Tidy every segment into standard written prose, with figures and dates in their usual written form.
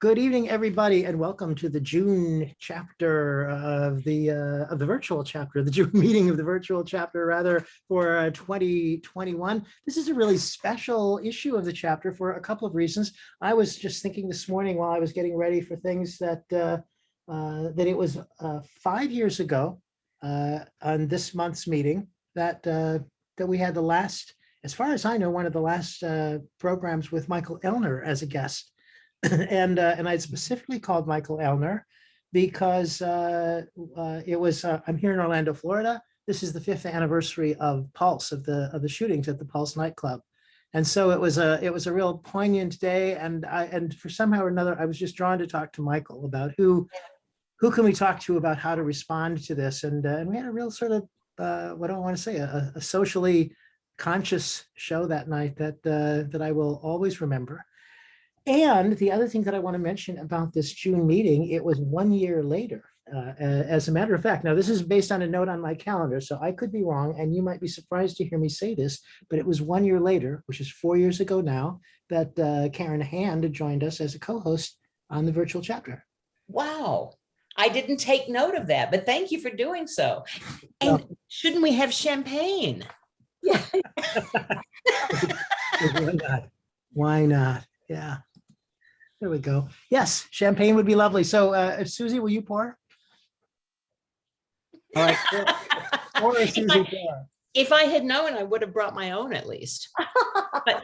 Good evening, everybody, and welcome to the June chapter of the virtual chapter, the June meeting of the virtual chapter, rather, for 2021. This is a really special issue of the chapter for a couple of reasons. I was just thinking this morning while I was getting ready for things that it was 5 years ago on this month's meeting that we had the last, as far as I know, one of the last programs with Michael Elner as a guest. And I specifically called Michael Elner because it was I'm here in Orlando, Florida. This is the 5th anniversary of Pulse, of the shootings at the Pulse nightclub, and so it was a real poignant day. And for somehow or another, I was just drawn to talk to Michael about who can we talk to about how to respond to this. And we had a real sort of what do I want to say, a socially conscious show that night that I will always remember. And the other thing that I want to mention about this June meeting, it was 1 year later. As a matter of fact, now this is based on a note on my calendar, so I could be wrong, and you might be surprised to hear me say this, but it was 1 year later, which is 4 years ago now, that Karen Hand joined us as a co-host on the virtual chapter. Wow. I didn't take note of that, but thank you for doing so. And shouldn't we have champagne? Yeah. Why not? Why not? Yeah. There we go. Yes, champagne would be lovely. So, Susie, will you pour? All right. Pour, Susie, pour. If I had known, I would have brought my own at least. But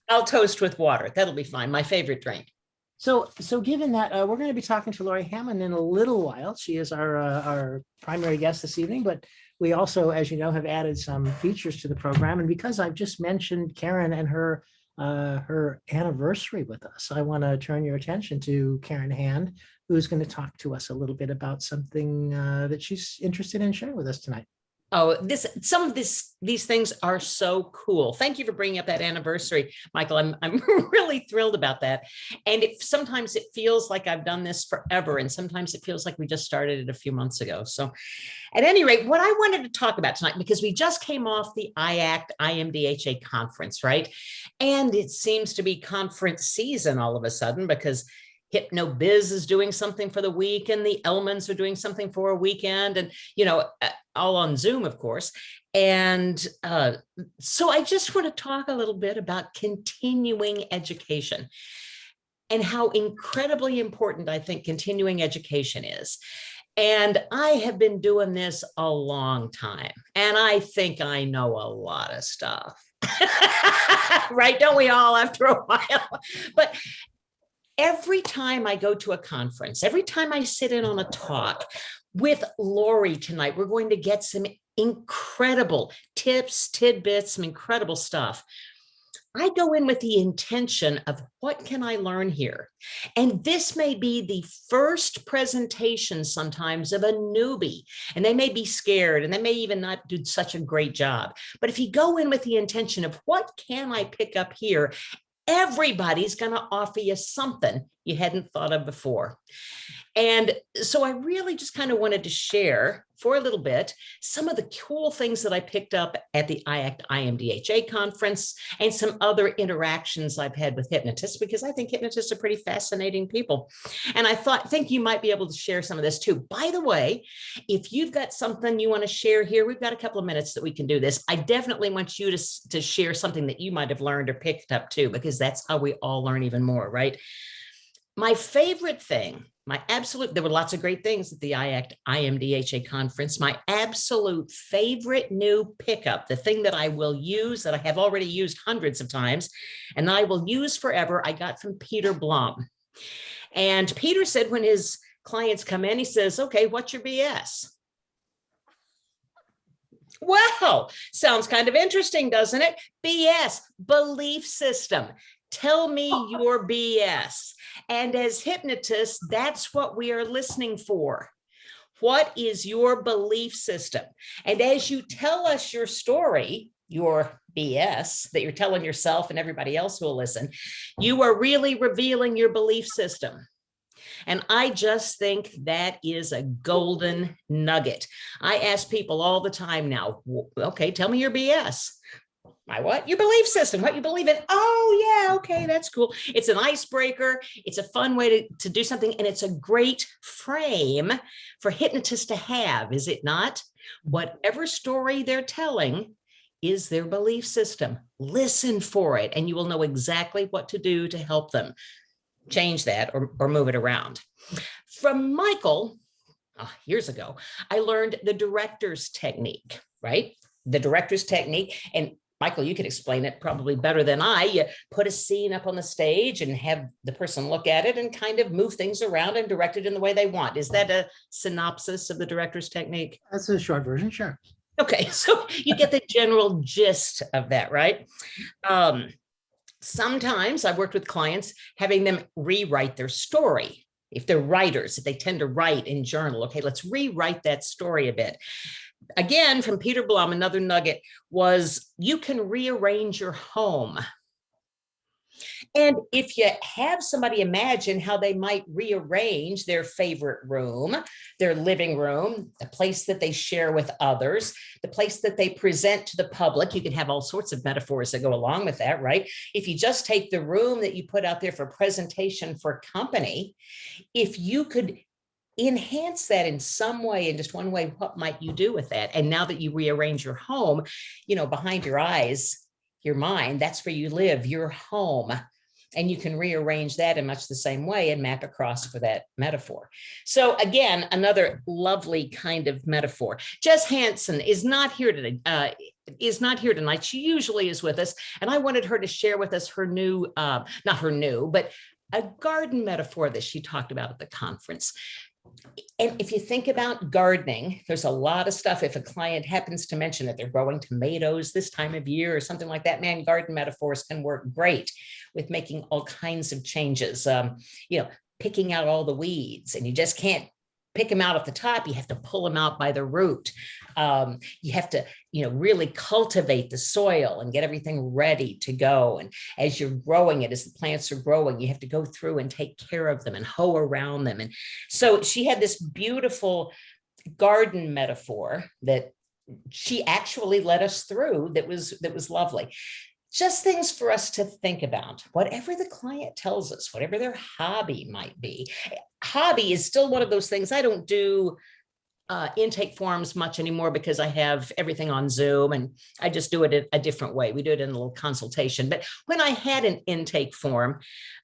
I'll toast with water. That'll be fine. My favorite drink. So given that, we're going to be talking to Lori Hammond in a little while. She is our primary guest this evening, but we also, as you know, have added some features to the program. And because I've just mentioned Karen and her anniversary with us, I want to turn your attention to Karen Hand, who's going to talk to us a little bit about something that she's interested in sharing with us tonight. Oh, these things are so cool. Thank you for bringing up that anniversary, Michael. I'm really thrilled about that. And sometimes it feels like I've done this forever, and sometimes it feels like we just started it a few months ago. So at any rate, what I wanted to talk about tonight, because we just came off the IACT IMDHA conference, right? And it seems to be conference season all of a sudden, because HypnoBiz is doing something for the week, and the Elmans are doing something for a weekend, and all on Zoom, of course. And so I just want to talk a little bit about continuing education and how incredibly important I think continuing education is. And I have been doing this a long time, and I think I know a lot of stuff. Right? Don't we all after a while? But every time I go to a conference, every time I sit in on a talk with Lori tonight, we're going to get some incredible tips, tidbits, some incredible stuff. I go in with the intention of what can I learn here? And this may be the first presentation sometimes of a newbie, and they may be scared, and they may even not do such a great job. But if you go in with the intention of what can I pick up here, everybody's going to offer you something you hadn't thought of before. And so I really just kind of wanted to share for a little bit some of the cool things that I picked up at the IACT IMDHA conference and some other interactions I've had with hypnotists, because I think hypnotists are pretty fascinating people. And I think you might be able to share some of this too. By the way, if you've got something you want to share here, we've got a couple of minutes that we can do this. I definitely want you to share something that you might have learned or picked up too, because that's how we all learn even more, right? My favorite thing, there were lots of great things at the IACT IMDHA conference. My absolute favorite new pickup, the thing that I will use, that I have already used hundreds of times, and I will use forever, I got from Peter Blum. And Peter said when his clients come in, he says, okay, what's your BS? Well, sounds kind of interesting, doesn't it? BS, belief system. Tell me your BS. And as hypnotists, that's what we are listening for. What is your belief system? And as you tell us your story, your BS that you're telling yourself and everybody else who will listen, you are really revealing your belief system. And I just think that is a golden nugget. I ask people all the time now, okay, tell me your BS. My what? Your belief system, what you believe in. Oh, yeah, okay, that's cool. It's an icebreaker. It's a fun way to do something. And it's a great frame for hypnotists to have, is it not? Whatever story they're telling is their belief system. Listen for it, and you will know exactly what to do to help them change that or move it around. From Michael, years ago, I learned the director's technique, right? The director's technique. And Michael, you could explain it probably better than I. You put a scene up on the stage and have the person look at it and kind of move things around and direct it in the way they want. Is that a synopsis of the director's technique? That's a short version, sure. Okay, so you get the general gist of that, right? Sometimes I've worked with clients having them rewrite their story. If they're writers, if they tend to write in journal, okay, let's rewrite that story a bit. Again, from Peter Blum, another nugget was you can rearrange your home. And if you have somebody imagine how they might rearrange their favorite room, their living room, the place that they share with others, the place that they present to the public, you can have all sorts of metaphors that go along with that, right? If you just take the room that you put out there for presentation for company, if you could enhance that in some way, in just one way, what might you do with that? And now that you rearrange your home, behind your eyes, your mind, that's where you live, your home. And you can rearrange that in much the same way and map across for that metaphor. So again, another lovely kind of metaphor. Jess Hansen is not here today. She usually is with us. And I wanted her to share with us her new, not her new, but a garden metaphor that she talked about at the conference. And if you think about gardening, there's a lot of stuff. If a client happens to mention that they're growing tomatoes this time of year or something like that, man, garden metaphors can work great with making all kinds of changes. Picking out all the weeds, and you just can't pick them out at the top. You have to pull them out by the root. You have to, really cultivate the soil and get everything ready to go. And as you're growing it, as the plants are growing, you have to go through and take care of them and hoe around them. And so she had this beautiful garden metaphor that she actually led us through that was lovely. Just things for us to think about, whatever the client tells us, whatever their hobby might be. Hobby is still one of those things. I don't do intake forms much anymore because I have everything on Zoom, and I just do it a different way. We do it in a little consultation. But when I had an intake form,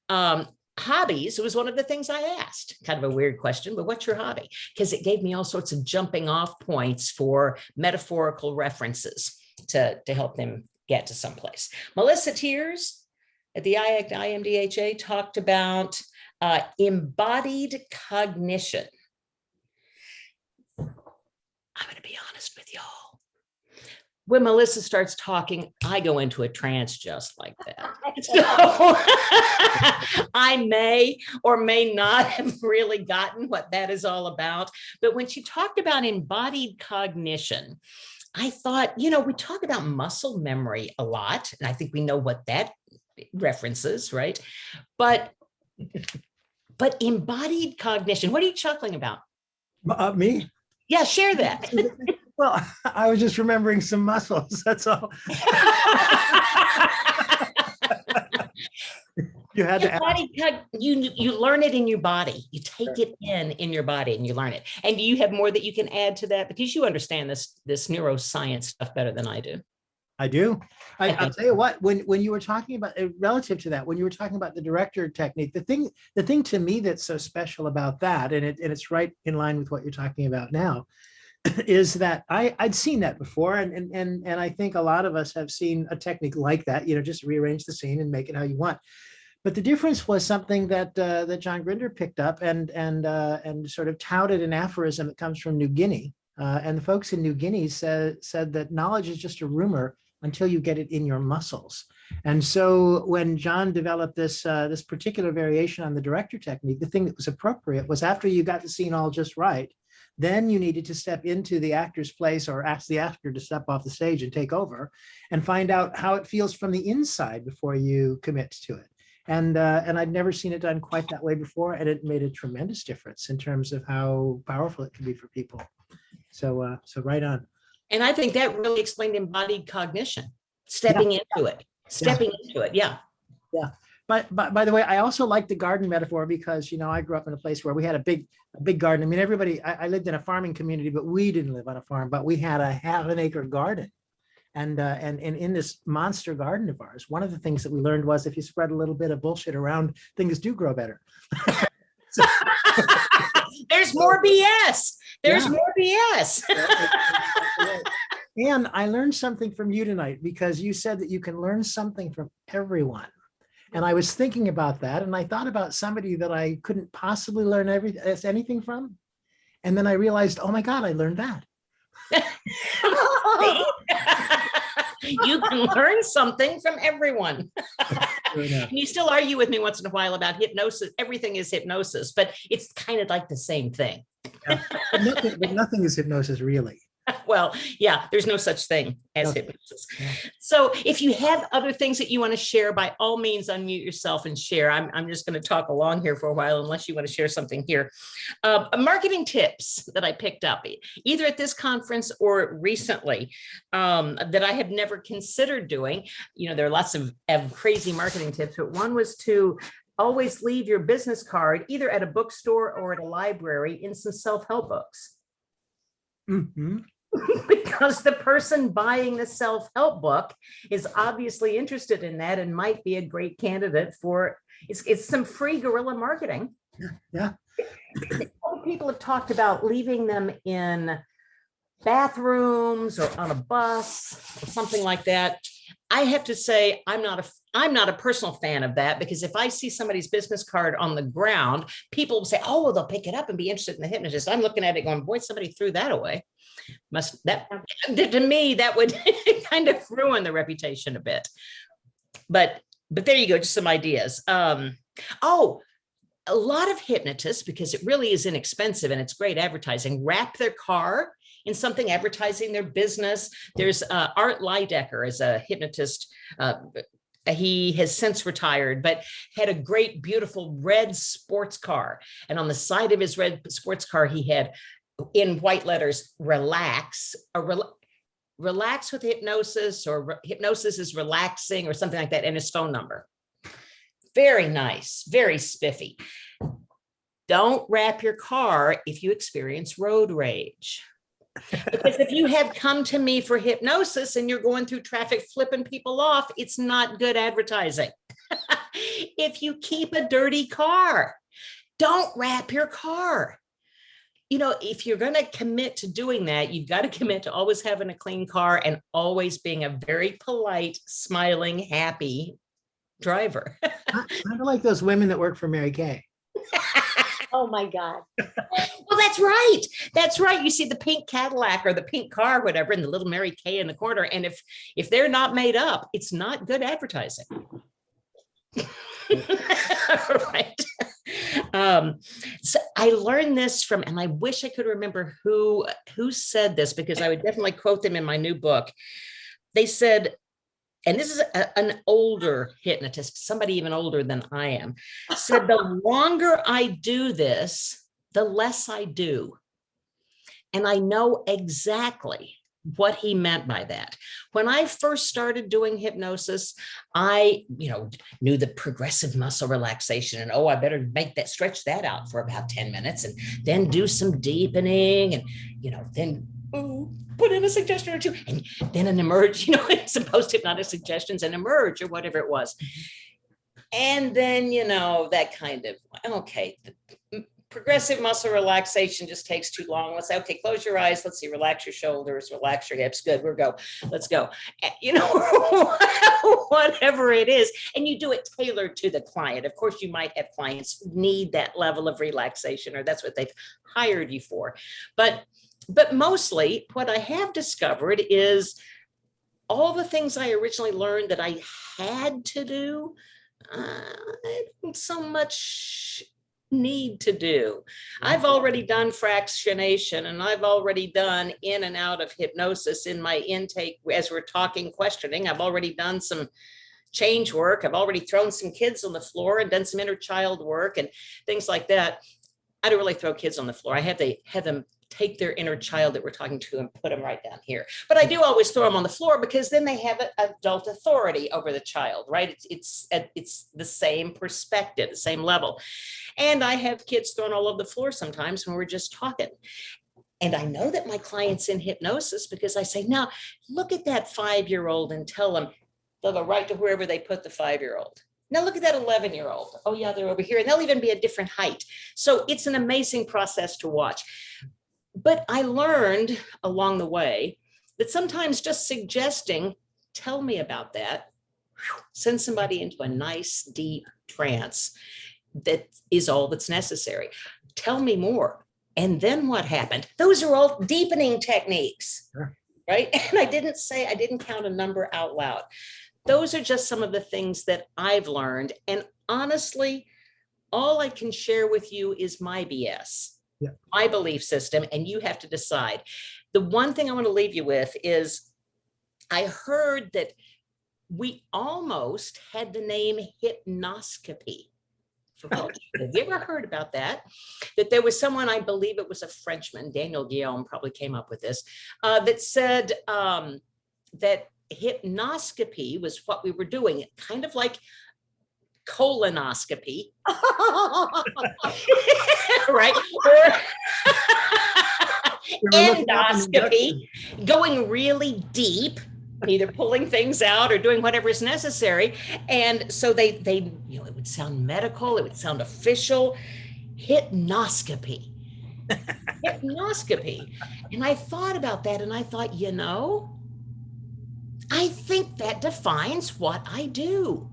hobbies was one of the things I asked. Kind of a weird question, but what's your hobby? Because it gave me all sorts of jumping off points for metaphorical references to help them get to someplace. Melissa Tears at the IMDHA talked about embodied cognition. I'm going to be honest with y'all. When Melissa starts talking, I go into a trance just like that. So I may or may not have really gotten what that is all about. But when she talked about embodied cognition, I thought, we talk about muscle memory a lot, and I think we know what that references, right? But embodied cognition, what are you chuckling about? Me? Yeah, share that. Well, I was just remembering some muscles, that's all. You had to ask. You learn it in your body. You take it in your body and you learn it. And do you have more that you can add to that? Because you understand this neuroscience stuff better than I do. I do. I'll tell you what, when you were talking about, relative to that, when you were talking about the director technique, the thing to me that's so special about that, and it's right in line with what you're talking about now, is that I'd seen that before, and I think a lot of us have seen a technique like that, just rearrange the scene and make it how you want. But the difference was something that John Grinder picked up and sort of touted an aphorism that comes from New Guinea. And the folks in New Guinea said that knowledge is just a rumor until you get it in your muscles. And so when John developed this particular variation on the director technique, the thing that was appropriate was after you got the scene all just right, then you needed to step into the actor's place or ask the actor to step off the stage and take over and find out how it feels from the inside before you commit to it. And I'd never seen it done quite that way before, and it made a tremendous difference in terms of how powerful it can be for people. So right on. And I think that really explained embodied cognition. stepping into it, stepping into it. Yeah. Yeah. But by the way, I also like the garden metaphor because, I grew up in a place where we had a big garden. I mean, I lived in a farming community, but we didn't live on a farm, but we had a half an acre garden. And in this monster garden of ours, one of the things that we learned was if you spread a little bit of bullshit around, things do grow better. So, there's more BS. There's more BS. And I learned something from you tonight because you said that you can learn something from everyone. And I was thinking about that, and I thought about somebody that I couldn't possibly learn anything from. And then I realized, oh my God, I learned that. You can learn something from everyone. You still argue with me once in a while about hypnosis. Everything is hypnosis, but it's kind of like the same thing. Yeah. But nothing is hypnosis, really. Well, yeah, there's no such thing as hypnosis. Yeah. So if you have other things that you want to share, by all means, unmute yourself and share. I'm just going to talk along here for a while, unless you want to share something here. Marketing tips that I picked up either at this conference or recently that I have never considered doing. There are lots of crazy marketing tips, but one was to always leave your business card either at a bookstore or at a library in some self-help books. Mm-hmm. Because the person buying the self-help book is obviously interested in that and might be a great candidate for it's some free guerrilla marketing. Yeah. People have talked about leaving them in bathrooms or on a bus or something like that. I have to say, I'm not a personal fan of that, because if I see somebody's business card on the ground, people will say, oh, well, they'll pick it up and be interested in the hypnotist. I'm looking at it going, boy, somebody threw that away. To me, that would kind of ruin the reputation a bit. But there you go, just some ideas. A lot of hypnotists, because it really is inexpensive and it's great advertising, wrap their car in something advertising their business. There's Art Leidecker as a hypnotist. He has since retired, but had a great, beautiful red sports car. And on the side of his red sports car, he had in white letters, relax, relax with hypnosis, or hypnosis is relaxing, or something like that, and his phone number. Very nice, very spiffy. Don't wrap your car if you experience road rage. Because if you have come to me for hypnosis and you're going through traffic flipping people off, it's not good advertising. If you keep a dirty car, don't wrap your car. If you're going to commit to doing that, you've got to commit to always having a clean car and always being a very polite, smiling, happy driver. Kind of like those women that work for Mary Kay. Oh my God. Well, that's right. That's right. You see the pink Cadillac or the pink car, whatever, and the little Mary Kay in the corner. And if they're not made up, it's not good advertising. Right. So I learned this from, and I wish I could remember who said this, because I would definitely quote them in my new book. They said, and this is an older hypnotist, somebody even older than I am, said, the longer I do this, the less I do. And I know exactly what he meant by that. When I first started doing hypnosis, I, knew the progressive muscle relaxation, and I better stretch that out for about 10 minutes, and then do some deepening, and, then put in a suggestion or two, and then an emerge, some post-hypnotic suggestions and emerge, or whatever it was. And then, that kind of, okay, the progressive muscle relaxation just takes too long. Let's say, okay, close your eyes. Let's see, relax your shoulders, relax your hips. Good, we'll go. Let's go. Whatever it is. And you do it tailored to the client. Of course, you might have clients who need that level of relaxation, or that's what they've hired you for. But mostly what I have discovered is all the things I originally learned that I had to do, I don't so much need to do. I've already done fractionation, and I've already done in and out of hypnosis in my intake as we're talking questioning. I've already done some change work. I've already thrown some kids on the floor and done some inner child work and things like that. I don't really throw kids on the floor. I have them take their inner child that we're talking to and put them right down here. But I do always throw them on the floor because then they have adult authority over the child, right? It's the same perspective, the same level. And I have kids thrown all over the floor sometimes when we're just talking. And I know that my client's in hypnosis because I say, now look at that 5-year-old and tell them they'll go right to wherever they put the 5-year-old. Now look at that 11-year-old. Oh yeah, they're over here. And they'll even be a different height. So it's an amazing process to watch. But I learned along the way that sometimes just suggesting, tell me about that, send somebody into a nice, deep trance. That is all that's necessary. Tell me more. And then what happened? Those are all deepening techniques, Sure. Right? And I didn't count a number out loud. Those are just some of the things that I've learned. And honestly, all I can share with you is my BS, my belief system, and you have to decide. The one thing I want to leave you with is I heard that we almost had the name hypnoscopy. Have you ever heard about that? That there was someone, I believe it was a Frenchman, Daniel Guillaume probably came up with this, that said that hypnoscopy was what we were doing, kind of like colonoscopy, right? Or endoscopy, going really deep, either pulling things out or doing whatever is necessary. And so they, you know, it would sound medical, it would sound official. Hypnoscopy. Hypnoscopy. And I thought about that and I thought, you know, I think that defines what I do.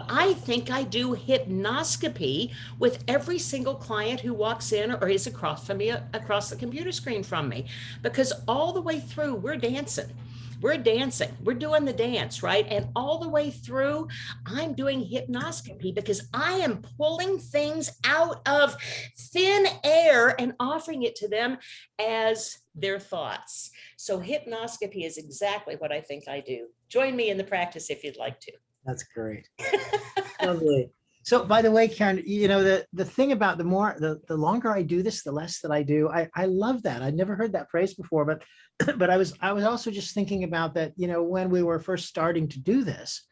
I think I do hypnoscopy with every single client who walks in or is across from me, across the computer screen from me, because all the way through we're dancing. We're dancing, we're doing the dance, right? And all the way through, I'm doing hypnoscopy because I am pulling things out of thin air and offering it to them as their thoughts. So hypnoscopy is exactly what I think I do. Join me in the practice if you'd like to. That's great. Lovely. So by the way, Karen, you know, the thing about the longer I do this, the less that I do. I love that. I'd never heard that phrase before, but I was also just thinking about that, you know, when we were first starting to do this,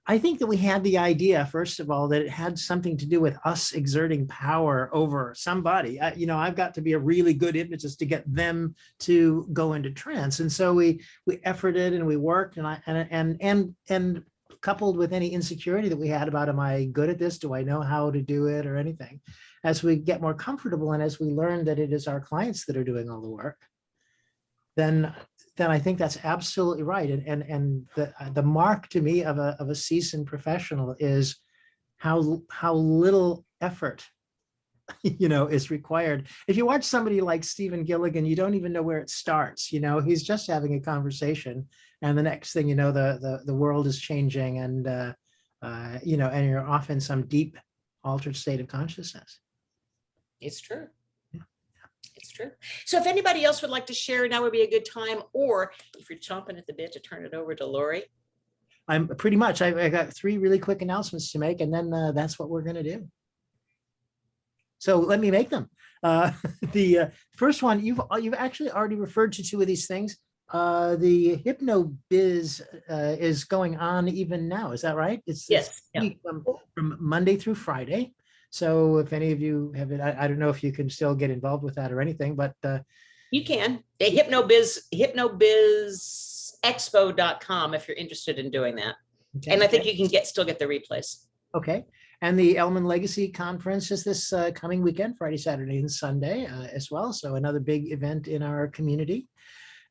I think that we had the idea, first of all, that it had something to do with us exerting power over somebody. You know, I've got to be a really good hypnotist to get them to go into trance. And so we efforted and we worked and coupled with any insecurity that we had about, am I good at this? Do I know how to do it or anything? As we get more comfortable and as we learn that it is our clients that are doing all the work, then I think that's absolutely right. And the mark to me of a seasoned professional is how little effort, you know, is required. If you watch somebody like Stephen Gilligan, you don't even know where it starts. You know, he's just having a conversation, and the next thing you know, the world is changing, and you know, and you're off in some deep, altered state of consciousness. It's true. It's true. So if anybody else would like to share, now would be a good time. Or if you're chomping at the bit to turn it over to Lori. I'm pretty much. I got 3 really quick announcements to make, and then that's what we're going to do. So let me make them. The first one, you've actually already referred to 2 of these things. The HypnoBiz is going on even now. Is that right? It's from Monday through Friday. So if any of you have it, I don't know if you can still get involved with that or anything, but you can. The HypnoBizExpo.com if you're interested in doing that. Okay. And I think you can still get the replays. Okay. And the Elman Legacy Conference is this coming weekend, Friday, Saturday, and Sunday as well. So another big event in our community.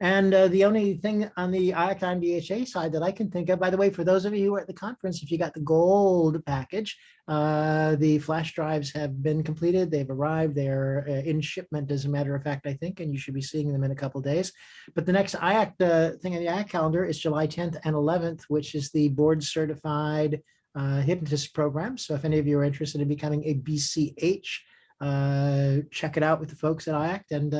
And the only thing on the IACTIME DHA side that I can think of, by the way, for those of you who are at the conference, if you got the gold package, the flash drives have been completed. They've arrived. They're in shipment, as a matter of fact, I think, and you should be seeing them in a couple of days. But the next IACT thing on the IACT calendar is July 10th and 11th, which is the board certified hypnotist program. So if any of you are interested in becoming a BCH, check it out with the folks at IACT, and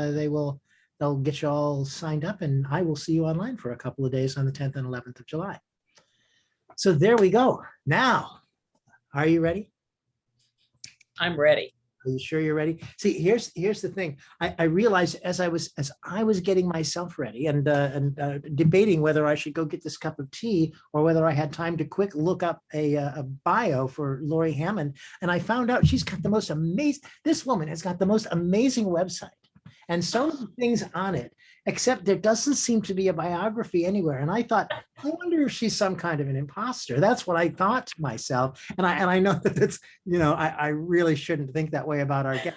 they'll get you all signed up, and I will see you online for a couple of days on the 10th and 11th of July. So there we go. Now, are you ready? I'm ready. Are you sure you're ready? See, here's the thing. I realized as I was getting myself ready and debating whether I should go get this cup of tea or whether I had time to quick look up a bio for Lori Hammond, and I found out she's got the most amazing. This woman has got the most amazing website and so many things on it, except there doesn't seem to be a biography anywhere. And I thought, I wonder if she's some kind of an imposter. That's what I thought to myself. And I know that that's, I really shouldn't think that way about our guest,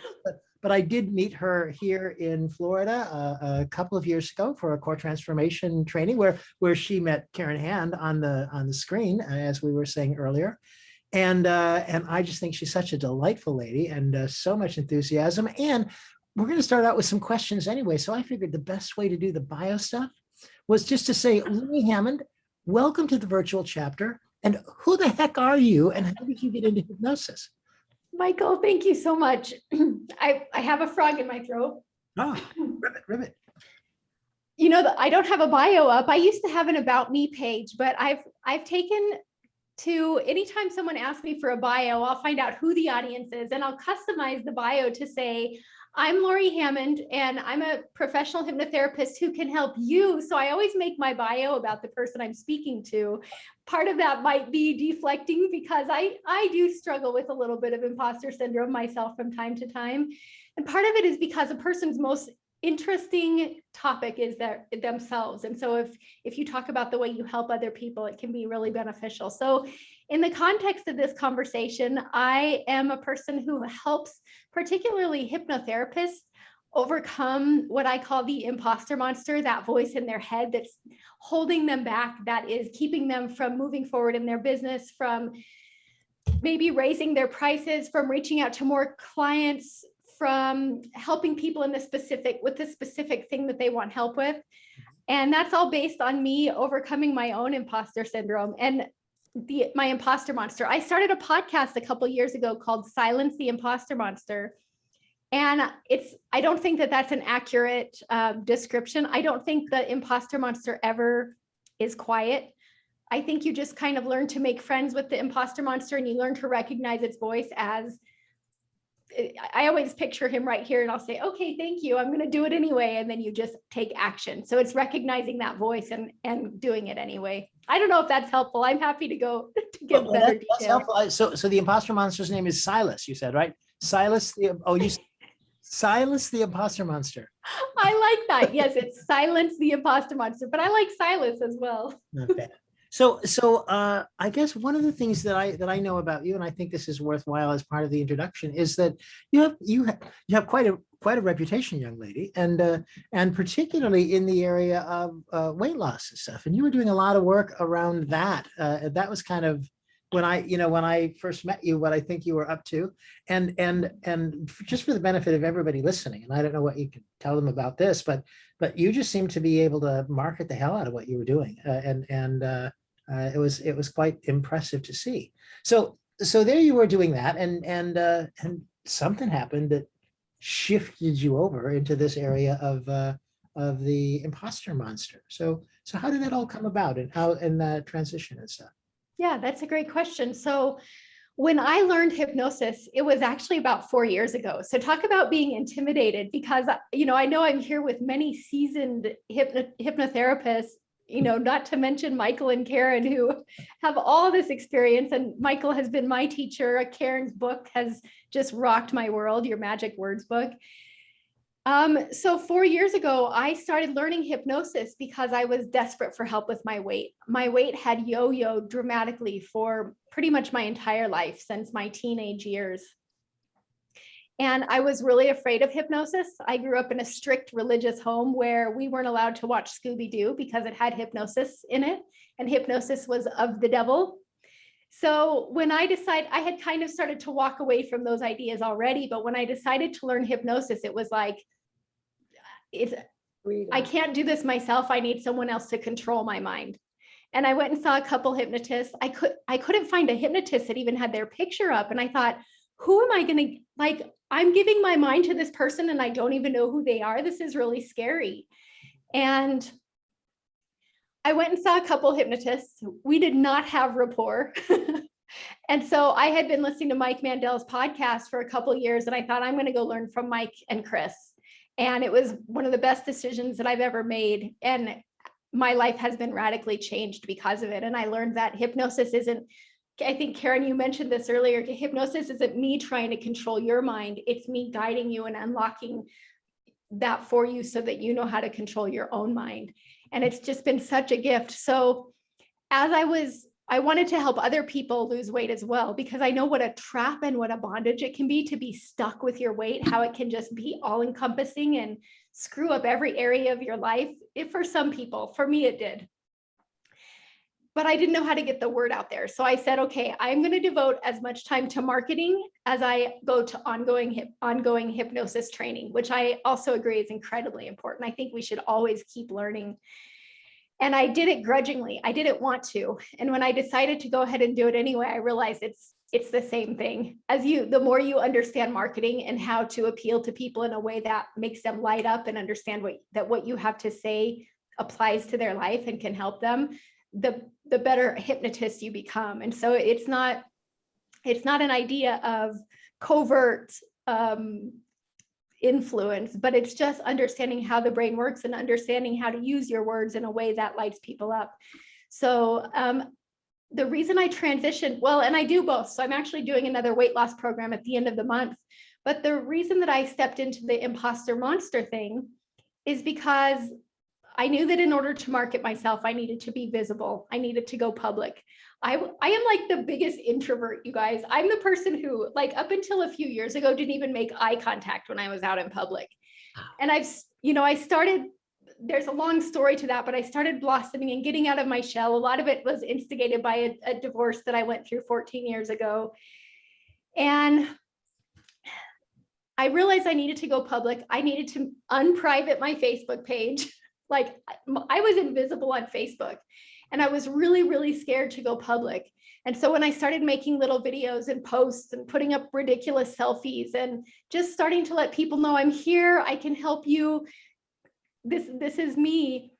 but I did meet her here in Florida a couple of years ago for a core transformation training where she met Karen Hand on the screen, as we were saying earlier. And I just think she's such a delightful lady and so much enthusiasm. And we're going to start out with some questions anyway. So I figured the best way to do the bio stuff was just to say, Lori Hammond, welcome to the virtual chapter. And who the heck are you? And how did you get into hypnosis? Michael, thank you so much. I have a frog in my throat. Oh, ribbit. I don't have a bio up. I used to have an about me page, but I've taken to anytime someone asks me for a bio, I'll find out who the audience is and I'll customize the bio to say, I'm Lori Hammond and I'm a professional hypnotherapist who can help you. So I always make my bio about the person I'm speaking to. Part of that might be deflecting because I do struggle with a little bit of imposter syndrome myself from time to time. And part of it is because a person's most interesting topic is themselves. And so if you talk about the way you help other people, it can be really beneficial. So in the context of this conversation, I am a person who helps particularly hypnotherapists overcome what I call the imposter monster, that voice in their head that's holding them back, that is keeping them from moving forward in their business, from maybe raising their prices, from reaching out to more clients, from helping people in the specific thing that they want help with. And that's all based on me overcoming my own imposter syndrome and my imposter monster. I started a podcast a couple of years ago called Silence the Imposter Monster. And I don't think that that's an accurate description. I don't think the imposter monster ever is quiet. I think you just kind of learn to make friends with the imposter monster and you learn to recognize its voice as, I always picture him right here and I'll say, okay, thank you. I'm going to do it anyway. And then you just take action. So it's recognizing that voice and doing it anyway. I don't know if that's helpful. I'm happy to go to give better details. That's helpful. So the imposter monster's name is Silas, you said, right? Silas the imposter monster. I like that. Yes, it's Silence the Imposter Monster, but I like Silas as well. Not bad. So I guess one of the things that I know about you, and I think this is worthwhile as part of the introduction, is that you have quite a reputation, young lady, and particularly in the area of weight loss and stuff. And you were doing a lot of work around that. That was kind of when I first met you, what I think you were up to, and just for the benefit of everybody listening, and I don't know what you can tell them about this, but you just seem to be able to market the hell out of what you were doing, it was quite impressive to see. So there you were doing that, and something happened that shifted you over into this area of the imposter monster. So how did that all come about, and that transition and stuff? Yeah, that's a great question. So when I learned hypnosis, it was actually about 4 years ago. So talk about being intimidated, because, I know I'm here with many seasoned hypnotherapists, not to mention Michael and Karen, who have all this experience. And Michael has been my teacher. Karen's book has just rocked my world, Your Magic Words book. So 4 years ago, I started learning hypnosis because I was desperate for help with my weight. My weight had yo-yoed dramatically for pretty much my entire life since my teenage years. And I was really afraid of hypnosis. I grew up in a strict religious home where we weren't allowed to watch Scooby-Doo because it had hypnosis in it, and hypnosis was of the devil. So when I had kind of started to walk away from those ideas already, but when I decided to learn hypnosis, it was like, I can't do this myself. I need someone else to control my mind. And I went and saw a couple hypnotists. I couldn't find a hypnotist that even had their picture up. And I thought, who am I going to, I'm giving my mind to this person and I don't even know who they are. This is really scary. And I went and saw a couple hypnotists. We did not have rapport. And so I had been listening to Mike Mandel's podcast for a couple of years, and I thought I'm going to go learn from Mike and Chris. And it was one of the best decisions that I've ever made. And my life has been radically changed because of it. And I learned that hypnosis isn't, I think, Karen, you mentioned this earlier, hypnosis isn't me trying to control your mind. It's me guiding you and unlocking that for you so that you know how to control your own mind. And it's just been such a gift. So as I wanted to help other people lose weight as well, because I know what a trap and what a bondage it can be to be stuck with your weight, how it can just be all encompassing and screw up every area of your life. For some people, for me, it did. But I didn't know how to get the word out there. So I said, okay, I'm going to devote as much time to marketing as I go to ongoing hypnosis training, which I also agree is incredibly important. I think we should always keep learning. And I did it grudgingly. I didn't want to. And when I decided to go ahead and do it anyway, I realized it's the same thing. The more you understand marketing and how to appeal to people in a way that makes them light up and understand what you have to say applies to their life and can help them, the better hypnotist you become. And so it's not an idea of covert influence, but it's just understanding how the brain works and understanding how to use your words in a way that lights people up. So the reason I transitioned, well, and I do both. So I'm actually doing another weight loss program at the end of the month. But the reason that I stepped into the Imposter Monster thing is because I knew that in order to market myself, I needed to be visible. I needed to go public. I am like the biggest introvert, you guys. I'm the person who, like, up until a few years ago, didn't even make eye contact when I was out in public. And I started, there's a long story to that, but I started blossoming and getting out of my shell. A lot of it was instigated by a divorce that I went through 14 years ago. And I realized I needed to go public. I needed to unprivate my Facebook page. Like, I was invisible on Facebook. And I was really, really scared to go public. And so when I started making little videos and posts and putting up ridiculous selfies and just starting to let people know I'm here, I can help you, this is me,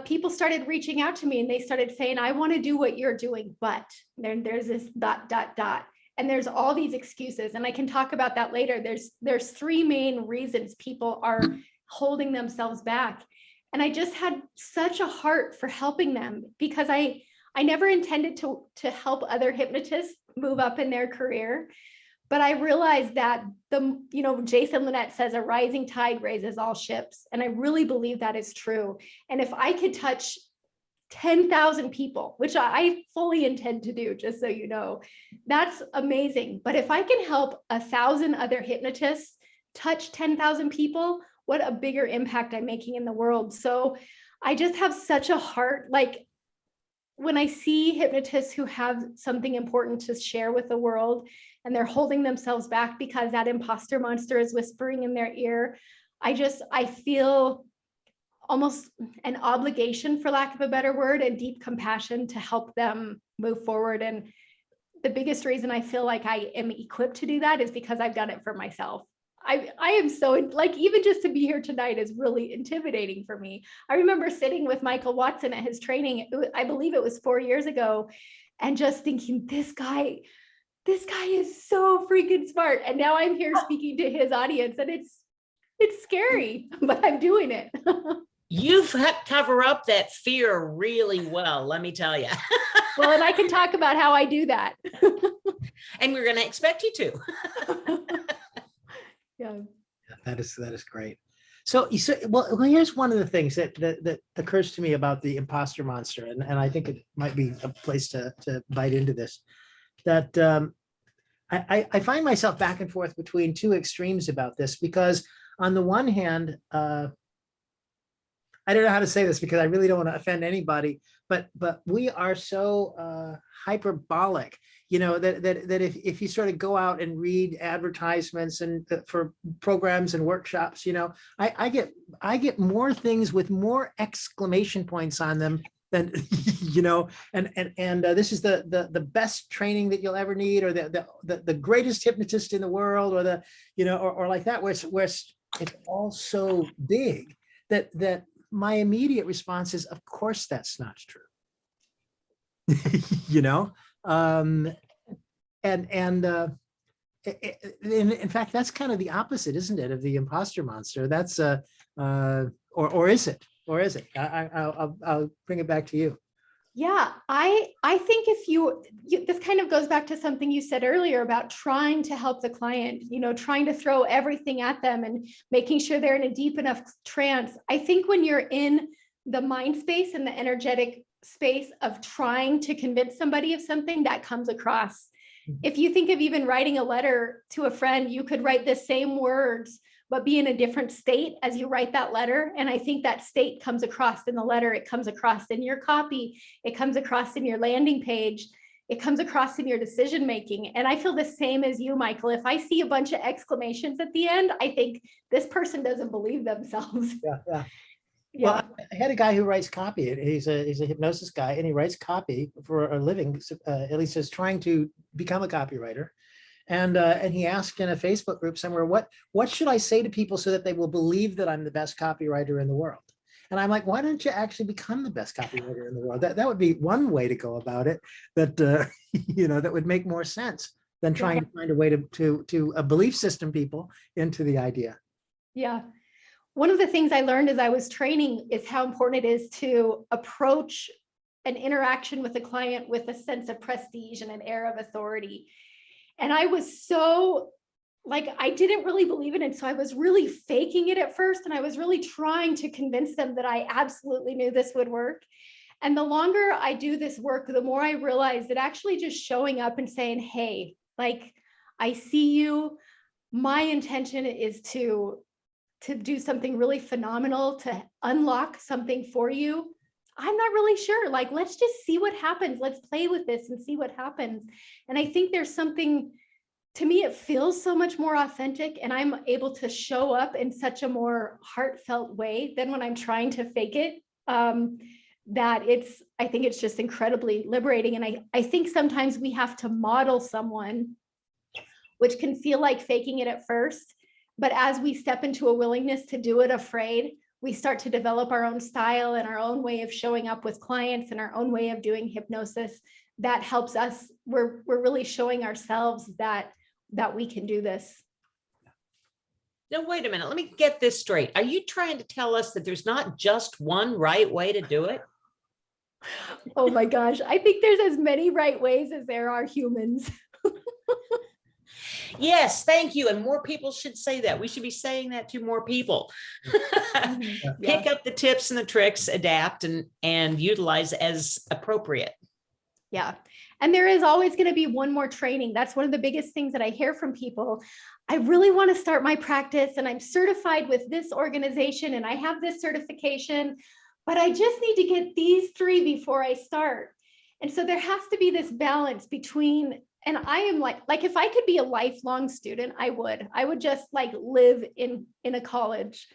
people started reaching out to me and they started saying, I want to do what you're doing, but there's this ... And there's all these excuses. And I can talk about that later. There's three main reasons people are holding themselves back. And I just had such a heart for helping them because I never intended to help other hypnotists move up in their career. But I realized that Jason Linett says a rising tide raises all ships. And I really believe that is true. And if I could touch 10,000 people, which I fully intend to do, just so you know, that's amazing. But if I can help 1,000 other hypnotists touch 10,000 people, what a bigger impact I'm making in the world. So I just have such a heart. Like, when I see hypnotists who have something important to share with the world and they're holding themselves back because that imposter monster is whispering in their ear, I feel almost an obligation, for lack of a better word, and deep compassion to help them move forward. And the biggest reason I feel like I am equipped to do that is because I've done it for myself. I am so, like, even just to be here tonight is really intimidating for me. I remember sitting with Michael Watson at his training, I believe it was 4 years ago, and just thinking, this guy is so freaking smart. And now I'm here speaking to his audience, and it's scary, but I'm doing it. You've helped cover up that fear really well, let me tell you. Well, and I can talk about how I do that. And we're going to expect you to. Yeah. That is great. So well, here's one of the things that occurs to me about the imposter monster, and I think it might be a place to bite into this. That I find myself back and forth between two extremes about this, because on the one hand, I don't know how to say this because I really don't want to offend anybody, but we are so hyperbolic, that if you sort of go out and read advertisements and for programs and workshops, I get more things with more exclamation points on them than, and this is the best training that you'll ever need, or the greatest hypnotist in the world, or or like that, where it's all so big that my immediate response is, of course, that's not true. in fact, that's kind of the opposite, isn't it, of the imposter monster? That's or is it? Or is it? I'll bring it back to you. Yeah, I think if this kind of goes back to something you said earlier about trying to help the client, trying to throw everything at them and making sure they're in a deep enough trance. I think when you're in the mind space and the energetic space of trying to convince somebody of something, that comes across. If you think of even writing a letter to a friend, you could write the same words, but be in a different state as you write that letter. And I think that state comes across in the letter. It comes across in your copy. It comes across in your landing page. It comes across in your decision-making. And I feel the same as you, Michael. If I see a bunch of exclamations at the end, I think this person doesn't believe themselves. Yeah. Well, I had a guy who writes copy. He's a hypnosis guy, and he writes copy for a living. At least is trying to become a copywriter. And he asked in a Facebook group somewhere, what should I say to people so that they will believe that I'm the best copywriter in the world? And I'm like, why don't you actually become the best copywriter in the world? That would be one way to go about it. That that would make more sense than trying to find a way to belief system people into the idea. Yeah. One of the things I learned as I was training is how important it is to approach an interaction with a client with a sense of prestige and an air of authority. And I was so I didn't really believe in it. So I was really faking it at first. And I was really trying to convince them that I absolutely knew this would work. And the longer I do this work, the more I realize that actually just showing up and saying, hey, I see you. My intention is to do something really phenomenal, to unlock something for you. I'm not really sure. Let's just see what happens. Let's play with this and see what happens. And I think there's something, to me, it feels so much more authentic, and I'm able to show up in such a more heartfelt way than when I'm trying to fake it. I think it's just incredibly liberating. And I think sometimes we have to model someone, which can feel like faking it at first. But as we step into a willingness to do it afraid, we start to develop our own style and our own way of showing up with clients and our own way of doing hypnosis. That helps us. We're really showing ourselves that we can do this. No, wait a minute. Let me get this straight. Are you trying to tell us that there's not just one right way to do it? Oh my gosh. I think there's as many right ways as there are humans. Yes, thank you. And more people should say that. We should be saying that to more people. Pick up the tips and the tricks, adapt and utilize as appropriate. Yeah. And there is always going to be one more training. That's one of the biggest things that I hear from people. I really want to start my practice and I'm certified with this organization and I have this certification, but I just need to get these 3 before I start. And so there has to be this balance between, and I am like if I could be a lifelong student, I would just live in a college.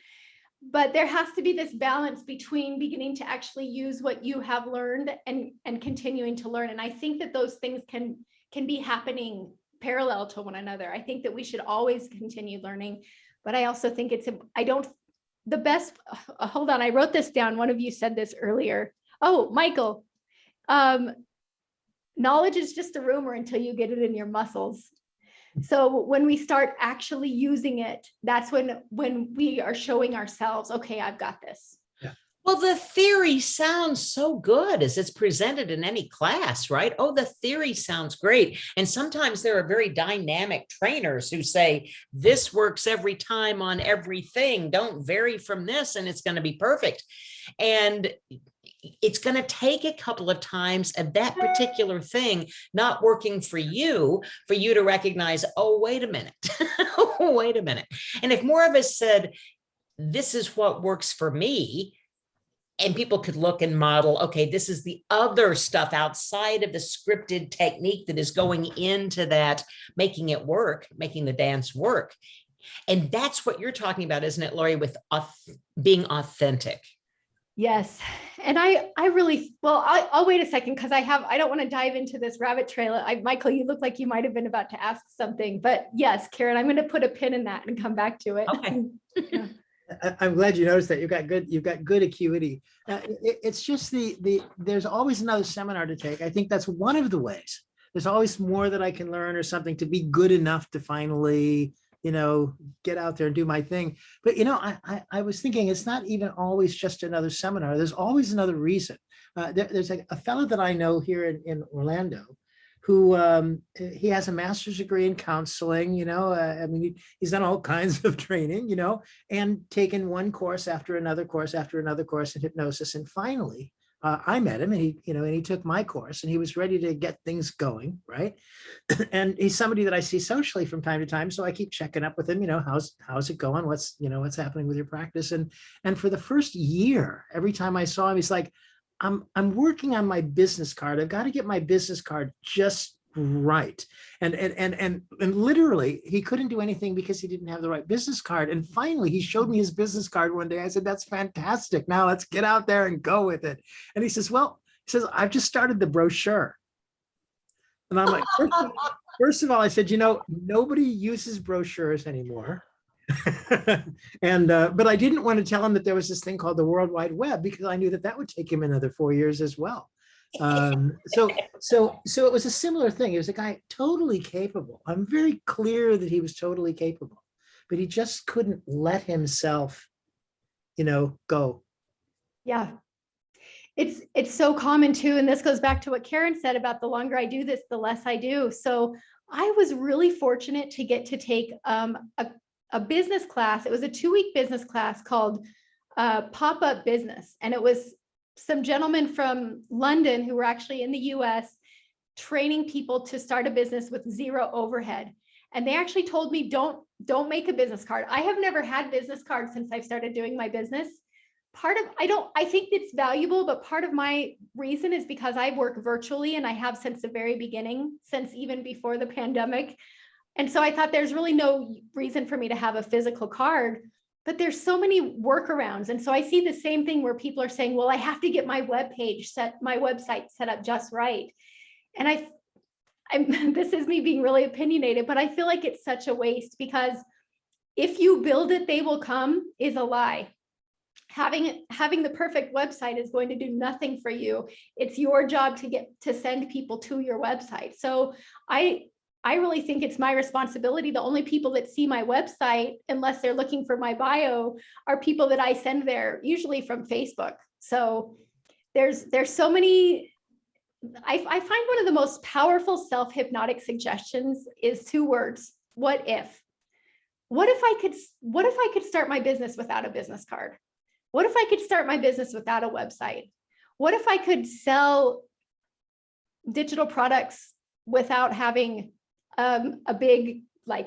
But there has to be this balance between beginning to actually use what you have learned and continuing to learn. And I think that those things can be happening parallel to one another. I think that we should always continue learning, but I also think hold on, I wrote this down. One of you said this earlier. Oh, Michael, knowledge is just a rumor until you get it in your muscles. So when we start actually using it, that's when we are showing ourselves, okay, I've got this. Yeah. Well, the theory sounds so good as it's presented in any class, right? Oh, the theory sounds great. And sometimes there are very dynamic trainers who say, this works every time on everything. Don't vary from this and it's going to be perfect. And it's going to take a couple of times of that particular thing not working for you to recognize, oh, wait a minute. Oh, wait a minute. And if more of us said, this is what works for me, and people could look and model, okay, this is the other stuff outside of the scripted technique that is going into that, making it work, making the dance work. And that's what you're talking about, isn't it, Lori, with being authentic? Yes. And I'll wait a second because I don't want to dive into this rabbit trail. Michael, you look like you might have been about to ask something, but yes, Karen, I'm going to put a pin in that and come back to it. Okay. Yeah. I'm glad you noticed that. You've got good acuity. It's just there's always another seminar to take. I think that's one of the ways there's always more that I can learn or something to be good enough to finally, get out there and do my thing. But, I was thinking it's not even always just another seminar. There's always another reason. There's a fellow that I know here in Orlando who he has a master's degree in counseling, he's done all kinds of training, and taken one course after another course after another course in hypnosis. And finally, I met him and he took my course and he was ready to get things going, right? And he's somebody that I see socially from time to time. So I keep checking up with him, how's it going? What's happening with your practice? And for the first year, every time I saw him, he's like, I'm working on my business card. I've got to get my business card just right. And literally he couldn't do anything because he didn't have the right business card. And finally he showed me his business card one day. I said, that's fantastic. Now let's get out there and go with it. And he says, I've just started the brochure. And I'm like, first of all, I said, nobody uses brochures anymore. But I didn't want to tell him that there was this thing called the World Wide Web because I knew that would take him another 4 years as well. So it was a similar thing. He was a guy totally capable. I'm very clear that he was totally capable, but he just couldn't let himself, go. Yeah. It's so common too. And this goes back to what Karen said about the longer I do this, the less I do. So I was really fortunate to get to take a business class. It was a 2-week business class called Pop-Up Business. And it was some gentlemen from London who were actually in the US training people to start a business with zero overhead. And they actually told me, don't make a business card. I have never had business cards since I've started doing my business. I think it's valuable, but part of my reason is because I work virtually and I have since the very beginning, since even before the pandemic. And so I thought there's really no reason for me to have a physical card, but there's so many workarounds. And so I see the same thing where people are saying, well, I have to get my website set up just right. And this is me being really opinionated, but I feel like it's such a waste because if you build it, they will come is a lie. Having the perfect website is going to do nothing for you. It's your job to send people to your website. So I really think it's my responsibility. The only people that see my website, unless they're looking for my bio, are people that I send there, usually from Facebook. So there's so many. I find one of the most powerful self-hypnotic suggestions is 2 words. What if? What if I could start my business without a business card? What if I could start my business without a website? What if I could sell digital products without having a big, I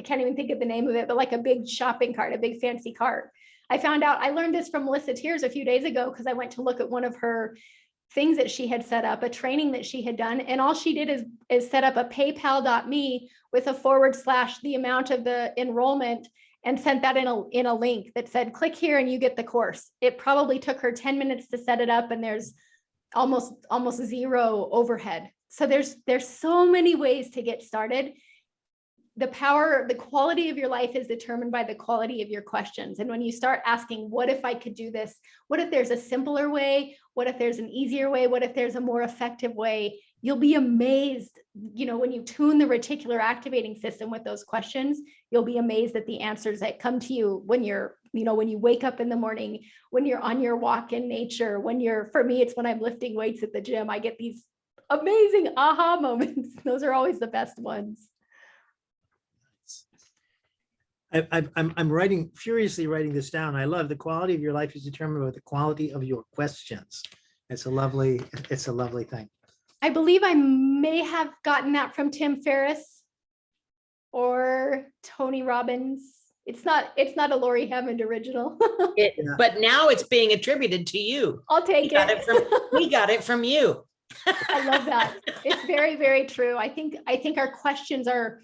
can't even think of the name of it, but like a big shopping cart, a big fancy cart. I learned this from Melissa Tears a few days ago because I went to look at one of her things that she had set up, a training that she had done. And all she did is set up a paypal.me with a / the amount of the enrollment and sent that in a link that said, click here and you get the course. It probably took her 10 minutes to set it up and there's almost zero overhead. So there's so many ways to get started. The quality of your life is determined by the quality of your questions. And when you start asking, what if I could do this? What if there's a simpler way? What if there's an easier way? What if there's a more effective way? You'll be amazed, when you tune the reticular activating system with those questions, you'll be amazed at the answers that come to you when when you wake up in the morning, when you're on your walk in nature, for me, it's when I'm lifting weights at the gym, I get these amazing aha moments. Those are always the best ones. I'm furiously writing this down. I love the quality of your life is determined by the quality of your questions. It's a lovely thing. I believe I may have gotten that from Tim Ferriss or Tony Robbins. It's not a Lori Hammond original. But now it's being attributed to you. I'll take it. We got it from you. I love that. It's very, very true. I think our questions are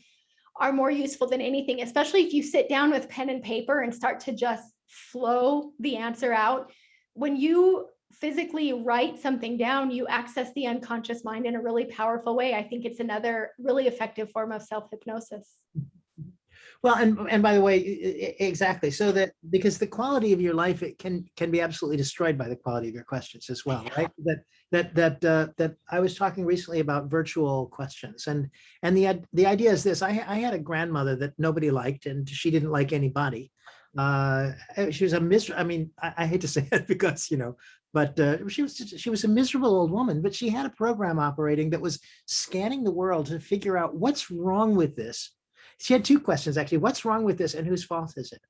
more useful than anything, especially if you sit down with pen and paper and start to just flow the answer out. When you physically write something down, you access the unconscious mind in a really powerful way. I think it's another really effective form of self-hypnosis. Well, and by the way, exactly. So that because the quality of your life, it can be absolutely destroyed by the quality of your questions as well, right? That I was talking recently about virtual questions, and the idea is this: I had a grandmother that nobody liked, and she didn't like anybody. She was a miserable. I mean, I hate to say it because but she was a miserable old woman. But she had a program operating that was scanning the world to figure out what's wrong with this. She had two questions, actually. What's wrong with this and whose fault is it?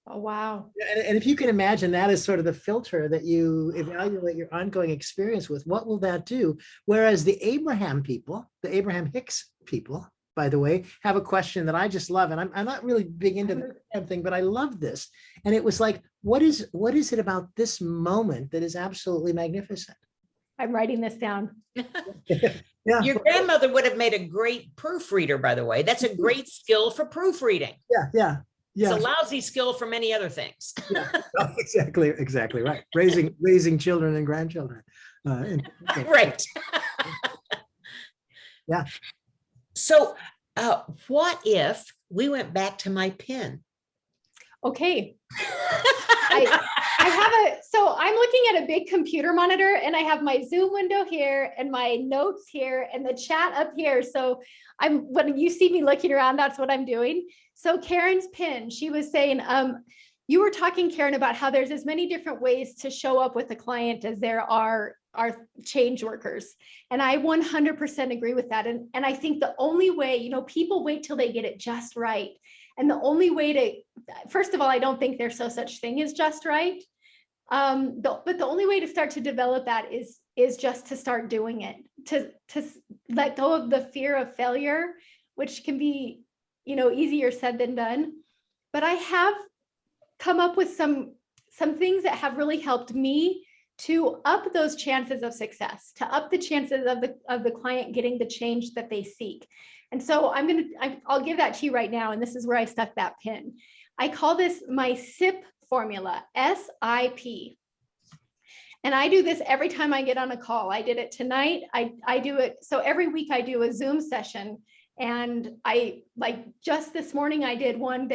Oh, wow. And if you can imagine that as sort of the filter that you evaluate your ongoing experience with, what will that do? Whereas the Abraham people, the Abraham Hicks people, by the way, have a question that I just love. And I'm not really big into the Abraham thing, but I love this. And it was like, what is it about this moment that is absolutely magnificent? I'm writing this down. Yeah. Your grandmother would have made a great proofreader, by the way. That's a great skill for proofreading. Yeah. It's a lousy skill for many other things. Yeah, exactly right. Raising children and grandchildren. Right. Yeah. So what if we went back to my pen? Okay. I have so I'm looking at a big computer monitor, and I have my Zoom window here and my notes here and the chat up here. So when you see me looking around, that's what I'm doing. So Karen's pin, she was saying, you were talking, Karen, about how there's as many different ways to show up with a client as there are change workers. And I 100% agree with that. And I think the only way, people wait till they get it just right. And the only way to, first of all, I don't think there's no such thing as just right. But the only way to start to develop that is just to start doing it, to let go of the fear of failure, which can be, easier said than done. But I have come up with some things that have really helped me to up those chances of success, to up the chances of the client getting the change that they seek. And so I'll give that to you right now. And this is where I stuck that pin. I call this my SIP formula, SIP. And I do this every time I get on a call. I did it tonight. I do it. So every week I do a Zoom session. And just this morning I did one.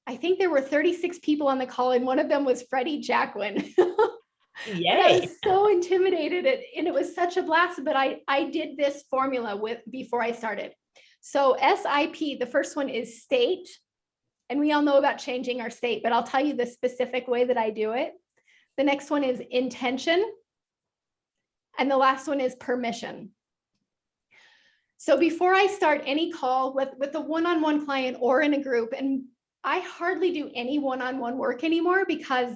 I think there were 36 people on the call, and one of them was Freddie Jacquin. Yay. I was so intimidated, and it was such a blast, but I did this formula before I started. So SIP, the first one is state. And we all know about changing our state, but I'll tell you the specific way that I do it. The next one is intention. And the last one is permission. So before I start any call with a one-on-one client or in a group, and I hardly do any one-on-one work anymore because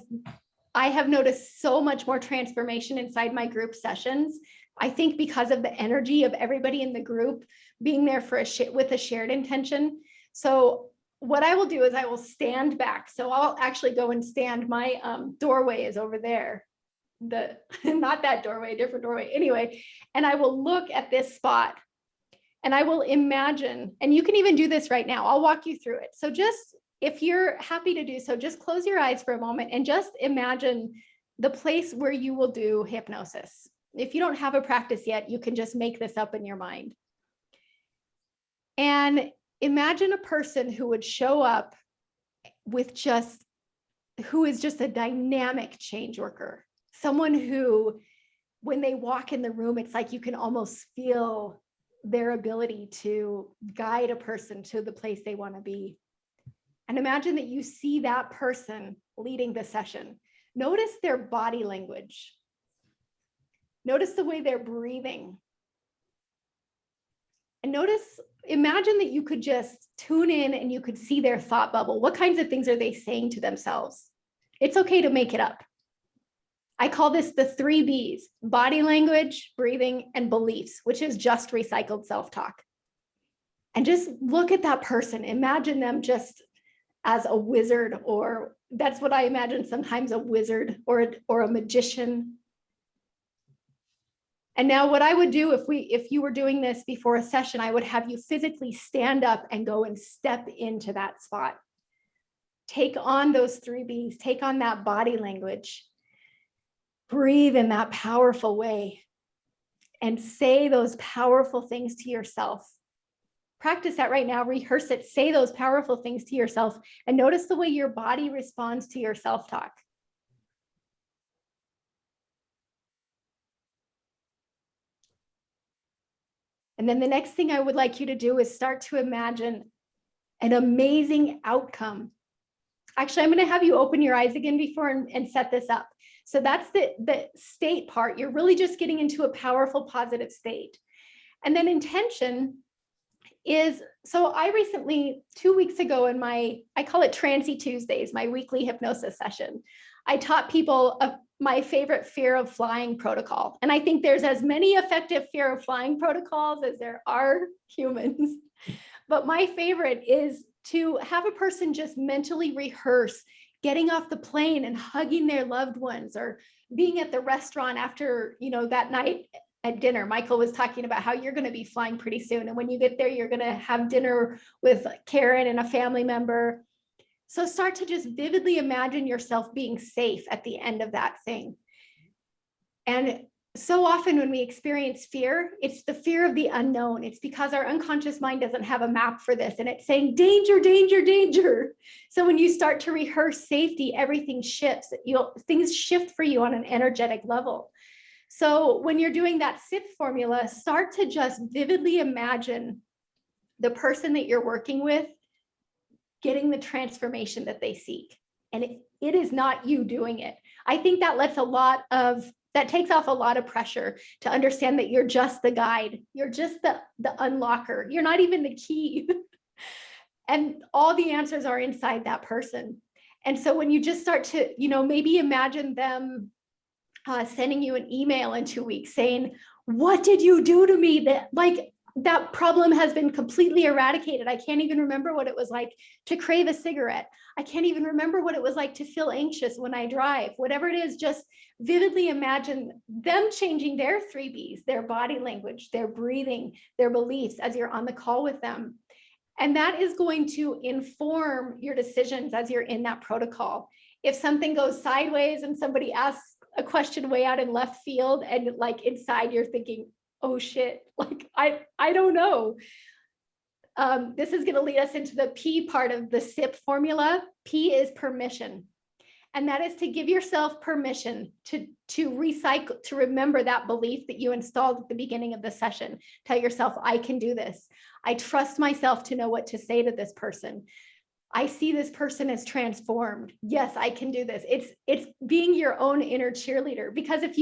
I have noticed so much more transformation inside my group sessions. I think because of the energy of everybody in the group being there with a shared intention. So what I will do is I will stand back. So I'll actually go and stand. My doorway is over there. Not that doorway, a different doorway. Anyway, and I will look at this spot and I will imagine, and you can even do this right now. I'll walk you through it. So just, if you're happy to do so, just close your eyes for a moment and just imagine the place where you will do hypnosis. If you don't have a practice yet, you can just make this up in your mind. And imagine a person who would show up who is just a dynamic change worker. Someone who, when they walk in the room, it's like you can almost feel their ability to guide a person to the place they want to be. And imagine that you see that person leading the session. Notice their body language. Notice the way they're breathing. And imagine that you could just tune in and you could see their thought bubble. What kinds of things are they saying to themselves? It's okay to make it up. I call this the 3 Bs: body language, breathing, and beliefs, which is just recycled self-talk. And just look at that person. Imagine them just as a wizard, or that's what I imagine sometimes, a wizard or a magician. And now what I would do if you were doing this before a session, I would have you physically stand up and go and step into that spot. Take on those 3 Bs, take on that body language, breathe in that powerful way, and say those powerful things to yourself. Practice that right now, rehearse it, say those powerful things to yourself, and notice the way your body responds to your self-talk. And then the next thing I would like you to do is start to imagine an amazing outcome. Actually, I'm going to have you open your eyes again before and set this up. So that's the state part. You're really just getting into a powerful, positive state. And then intention is, so I recently, 2 weeks ago in I call it Transy Tuesdays, my weekly hypnosis session, I taught people my favorite fear of flying protocol. And I think there's as many effective fear of flying protocols as there are humans. But my favorite is to have a person just mentally rehearse getting off the plane and hugging their loved ones, or being at the restaurant after, that night at dinner. Michael was talking about how you're going to be flying pretty soon. And when you get there, you're going to have dinner with Karen and a family member. So start to just vividly imagine yourself being safe at the end of that thing. And so often when we experience fear, it's the fear of the unknown. It's because our unconscious mind doesn't have a map for this, and it's saying danger, danger, danger. So when you start to rehearse safety, everything shifts. Things shift for you on an energetic level. So when you're doing that SIP formula, start to just vividly imagine the person that you're working with getting the transformation that they seek. And it is not you doing it. I think that that takes off a lot of pressure to understand that you're just the guide. You're just the unlocker. You're not even the key. And all the answers are inside that person. And so when you just start to, maybe imagine them sending you an email in 2 weeks saying, what did you do to me? That problem has been completely eradicated. I can't even remember what it was like to crave a cigarette. I can't even remember what it was like to feel anxious when I drive. Whatever it is, just vividly imagine them changing their 3 Bs, their body language, their breathing, their beliefs as you're on the call with them. And that is going to inform your decisions as you're in that protocol. If something goes sideways and somebody asks a question way out in left field, and inside you're thinking, oh shit, I don't know. This is going to lead us into the P part of the SIP formula. P is permission. And that is to give yourself permission to recycle, to remember that belief that you installed at the beginning of the session. Tell yourself, I can do this. I trust myself to know what to say to this person. I see this person as transformed. Yes, I can do this. It's being your own inner cheerleader. Because if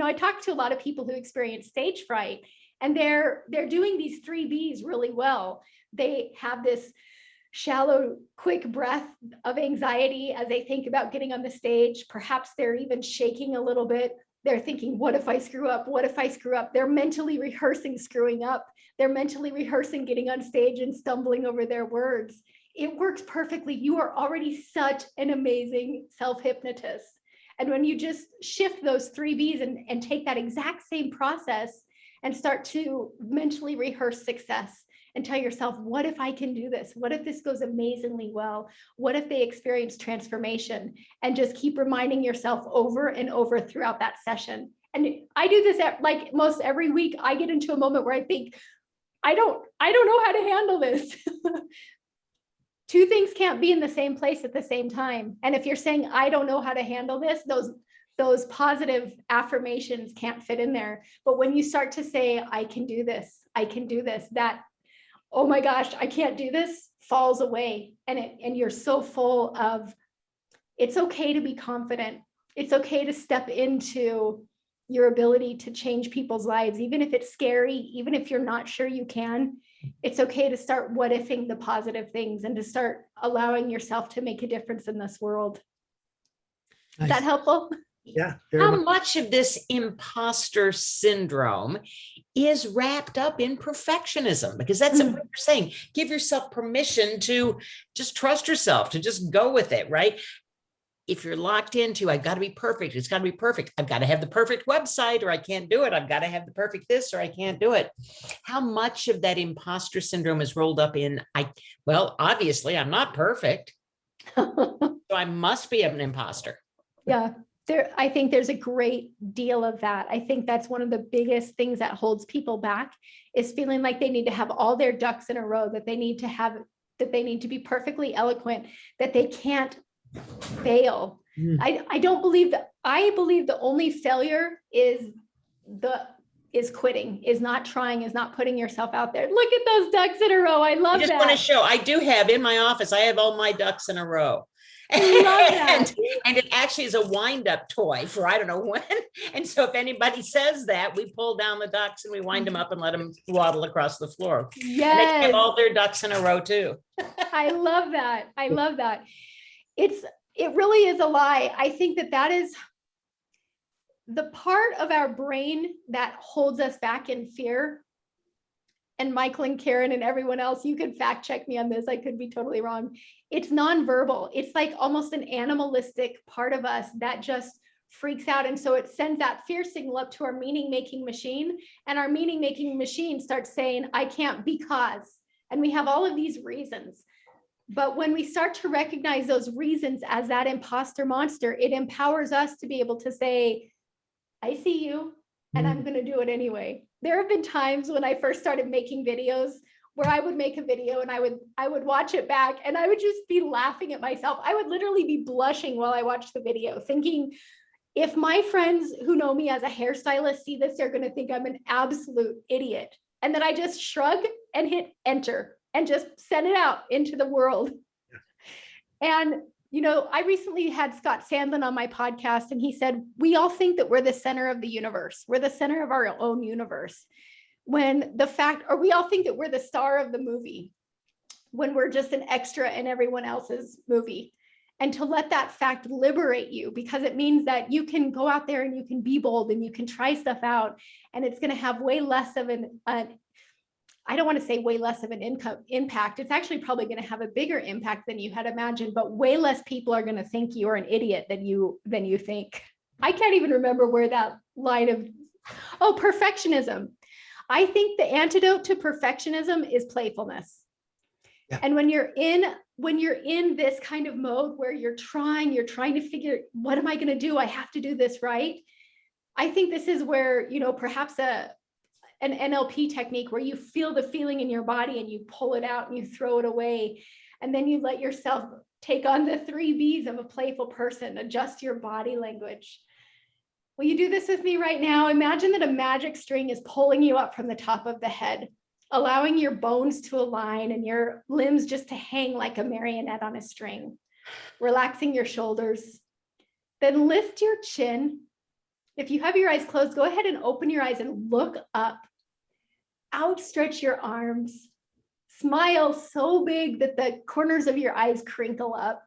I talk to a lot of people who experience stage fright, and they're doing these 3 Bs really well. They have this shallow, quick breath of anxiety as they think about getting on the stage. Perhaps they're even shaking a little bit. They're thinking, what if I screw up? What if I screw up? They're mentally rehearsing screwing up. They're mentally rehearsing getting on stage and stumbling over their words. It works perfectly. You are already such an amazing self-hypnotist. And when you just shift those 3 Bs and take that exact same process and start to mentally rehearse success and tell yourself, what if I can do this? What if this goes amazingly well? What if they experience transformation? And just keep reminding yourself over and over throughout that session. And I do this most every week. I get into a moment where I think, I don't know how to handle this. 2 things can't be in the same place at the same time. And if you're saying, I don't know how to handle this, those positive affirmations can't fit in there. But when you start to say, I can do this, that, oh my gosh, I can't do this, falls away. And you're so full of, it's okay to be confident. It's okay to step into your ability to change people's lives, even if it's scary, even if you're not sure you can. It's okay to start what-ifing the positive things and to start allowing yourself to make a difference in this world. Nice. Is that helpful? Yeah. How much of this imposter syndrome is wrapped up in perfectionism? Because that's what you're saying. Give yourself permission to just trust yourself, to just go with it, right? If you're locked into, I've got to be perfect. It's got to be perfect. I've got to have the perfect website or I can't do it. I've got to have the perfect this or I can't do it. How much of that imposter syndrome is rolled up in, well, obviously I'm not perfect. So I must be an imposter. Yeah. I think there's a great deal of that. I think that's one of the biggest things that holds people back, is feeling like they need to have all their ducks in a row, that they need to be perfectly eloquent, that they can't fail. I don't believe that. I believe the only failure is quitting, is not trying, is not putting yourself out there. Look at those ducks in a row. I love that. I just want to show, I do have in my office, I have all my ducks in a row. I love that. And it actually is a wind-up toy for I don't know when. And so if anybody says that, we pull down the ducks and we wind them up and let them waddle across the floor. Yes. And they have all their ducks in a row too. I love that. I love that. It really is a lie. I think that is the part of our brain that holds us back in fear. And Michael and Karen and everyone else, you can fact check me on this. I could be totally wrong. It's nonverbal. It's like almost an animalistic part of us that just freaks out. And so it sends that fear signal up to our meaning-making machine. And our meaning-making machine starts saying, I can't because. And we have all of these reasons. But when we start to recognize those reasons as that imposter monster, it empowers us to be able to say, I see you, and I'm going to do it anyway. There have been times when I first started making videos where I would make a video and I would watch it back and I would just be laughing at myself. I would literally be blushing while I watched the video, thinking, if my friends who know me as a hairstylist see this, they're going to think I'm an absolute idiot. And then I just shrug and hit enter and just send it out into the world. And I recently had Scott Sandlin on my podcast, and he said, we all think that we're the center of the universe. We're the center of our own universe. We all think that we're the star of the movie when we're just an extra in everyone else's movie. And to let that fact liberate you, because it means that you can go out there and you can be bold and you can try stuff out, and it's going to have way less of I don't want to say way less of an impact. It's actually probably going to have a bigger impact than you had imagined, but way less people are going to think you're an idiot than you think. I can't even remember where that line of, perfectionism. I think the antidote to perfectionism is playfulness. Yeah. And when you're in this kind of mode where you're trying to figure, what am I going to do? I have to do this right. I think this is where, perhaps an NLP technique where you feel the feeling in your body and you pull it out and you throw it away. And then you let yourself take on the 3 B's of a playful person, adjust your body language. Will you do this with me right now? Imagine that a magic string is pulling you up from the top of the head, allowing your bones to align and your limbs just to hang like a marionette on a string, relaxing your shoulders. Then lift your chin. If you have your eyes closed, go ahead and open your eyes and look up. Outstretch your arms. Smile so big that the corners of your eyes crinkle up.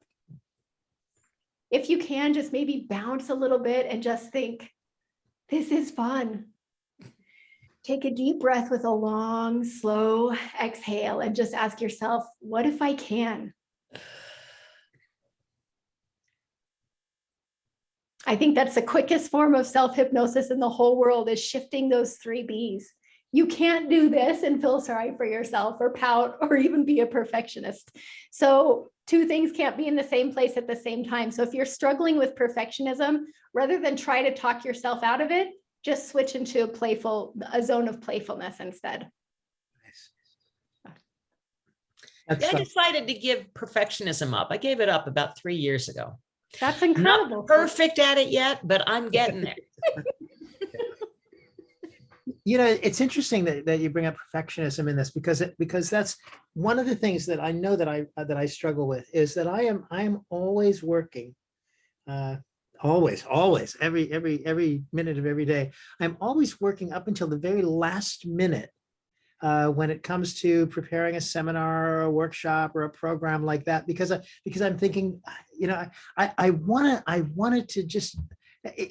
If you can, just maybe bounce a little bit and just think, this is fun. Take a deep breath with a long, slow exhale and just ask yourself, what if I can? I think that's the quickest form of self-hypnosis in the whole world, is shifting those 3 B's. You can't do this and feel sorry for yourself or pout or even be a perfectionist. So 2 things can't be in the same place at the same time. So if you're struggling with perfectionism, rather than try to talk yourself out of it, just switch into a zone of playfulness instead. Nice. I decided to give perfectionism up. I gave it up about 3 years ago. That's incredible. Not perfect at it yet, but I'm getting there. It's interesting that you bring up perfectionism in this, because that's one of the things that I know that I struggle with, is that I am always working, always every minute of every day. I'm always working up until the very last minute when it comes to preparing a seminar or a workshop or a program like that, because I'm thinking, I wanted to just.